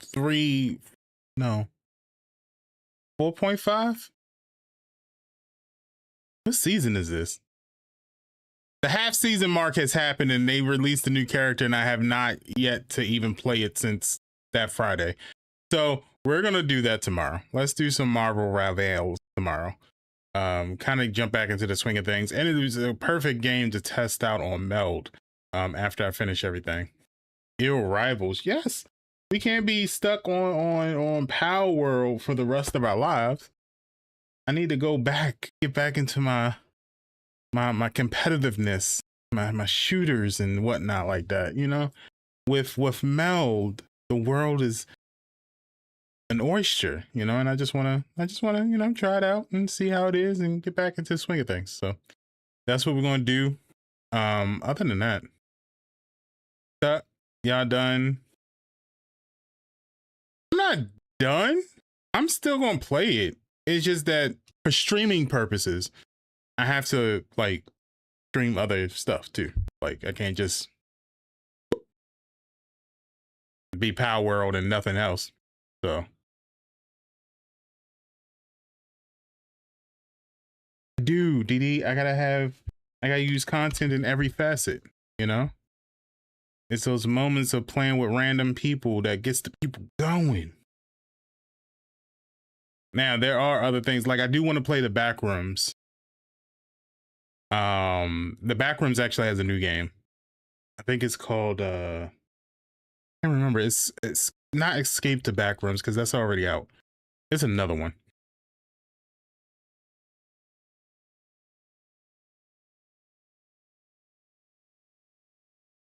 4.5. What season is this? The half season mark has happened, and they released a new character, and I have not yet to even play it since that Friday. So we're gonna do that tomorrow. Let's do some Marvel Rivals tomorrow. Kind of jump back into the swing of things, and it was a perfect game to test out on Meld after I finish everything. Ill Rivals, yes, we can't be stuck on PalWorld for the rest of our lives. I need to go back, get back into my competitiveness, my shooters and whatnot like that. You know, with Meld, the world is an oyster, you know, and I just want to, you know, try it out and see how it is and get back into the swing of things. So that's what we're going to do. Other than that, y'all done? I'm not done. I'm still going to play it. It's just that for streaming purposes, I have to like stream other stuff too. Like I can't just be PalWorld and nothing else. So dude, DD, I gotta use content in every facet, you know? It's those moments of playing with random people that gets the people going. Now there are other things, like I do want to play the Backrooms. The Backrooms actually has a new game. I think it's called I can't remember. It's not Escape to Backrooms because that's already out. It's another one.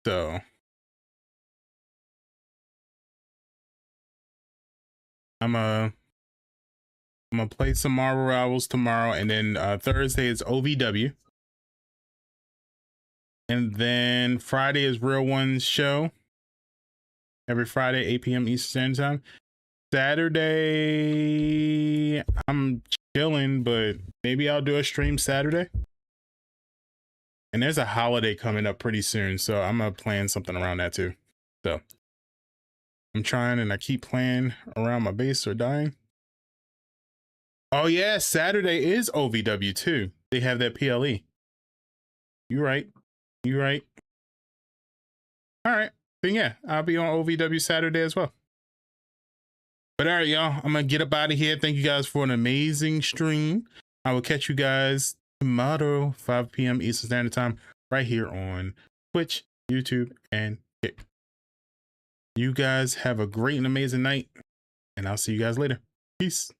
So I'm gonna play some Marvel Rivals tomorrow, and then Thursday is OVW, and then Friday is Real One's show. Every Friday, 8 p.m. Eastern Standard Time. Saturday, I'm chilling, but maybe I'll do a stream Saturday. And there's a holiday coming up pretty soon, so I'm gonna plan something around that too. So I'm trying, and I keep playing around my base or dying. Oh yeah, Saturday is OVW too. They have that PLE. You're right. You're right. All right. Then yeah, I'll be on OVW Saturday as well. But all right, y'all, I'm gonna get up out of here. Thank you guys for an amazing stream. I will catch you guys tomorrow, 5 p.m. Eastern Standard Time, right here on Twitch, YouTube, and Kick. You guys have a great and amazing night, and I'll see you guys later. Peace.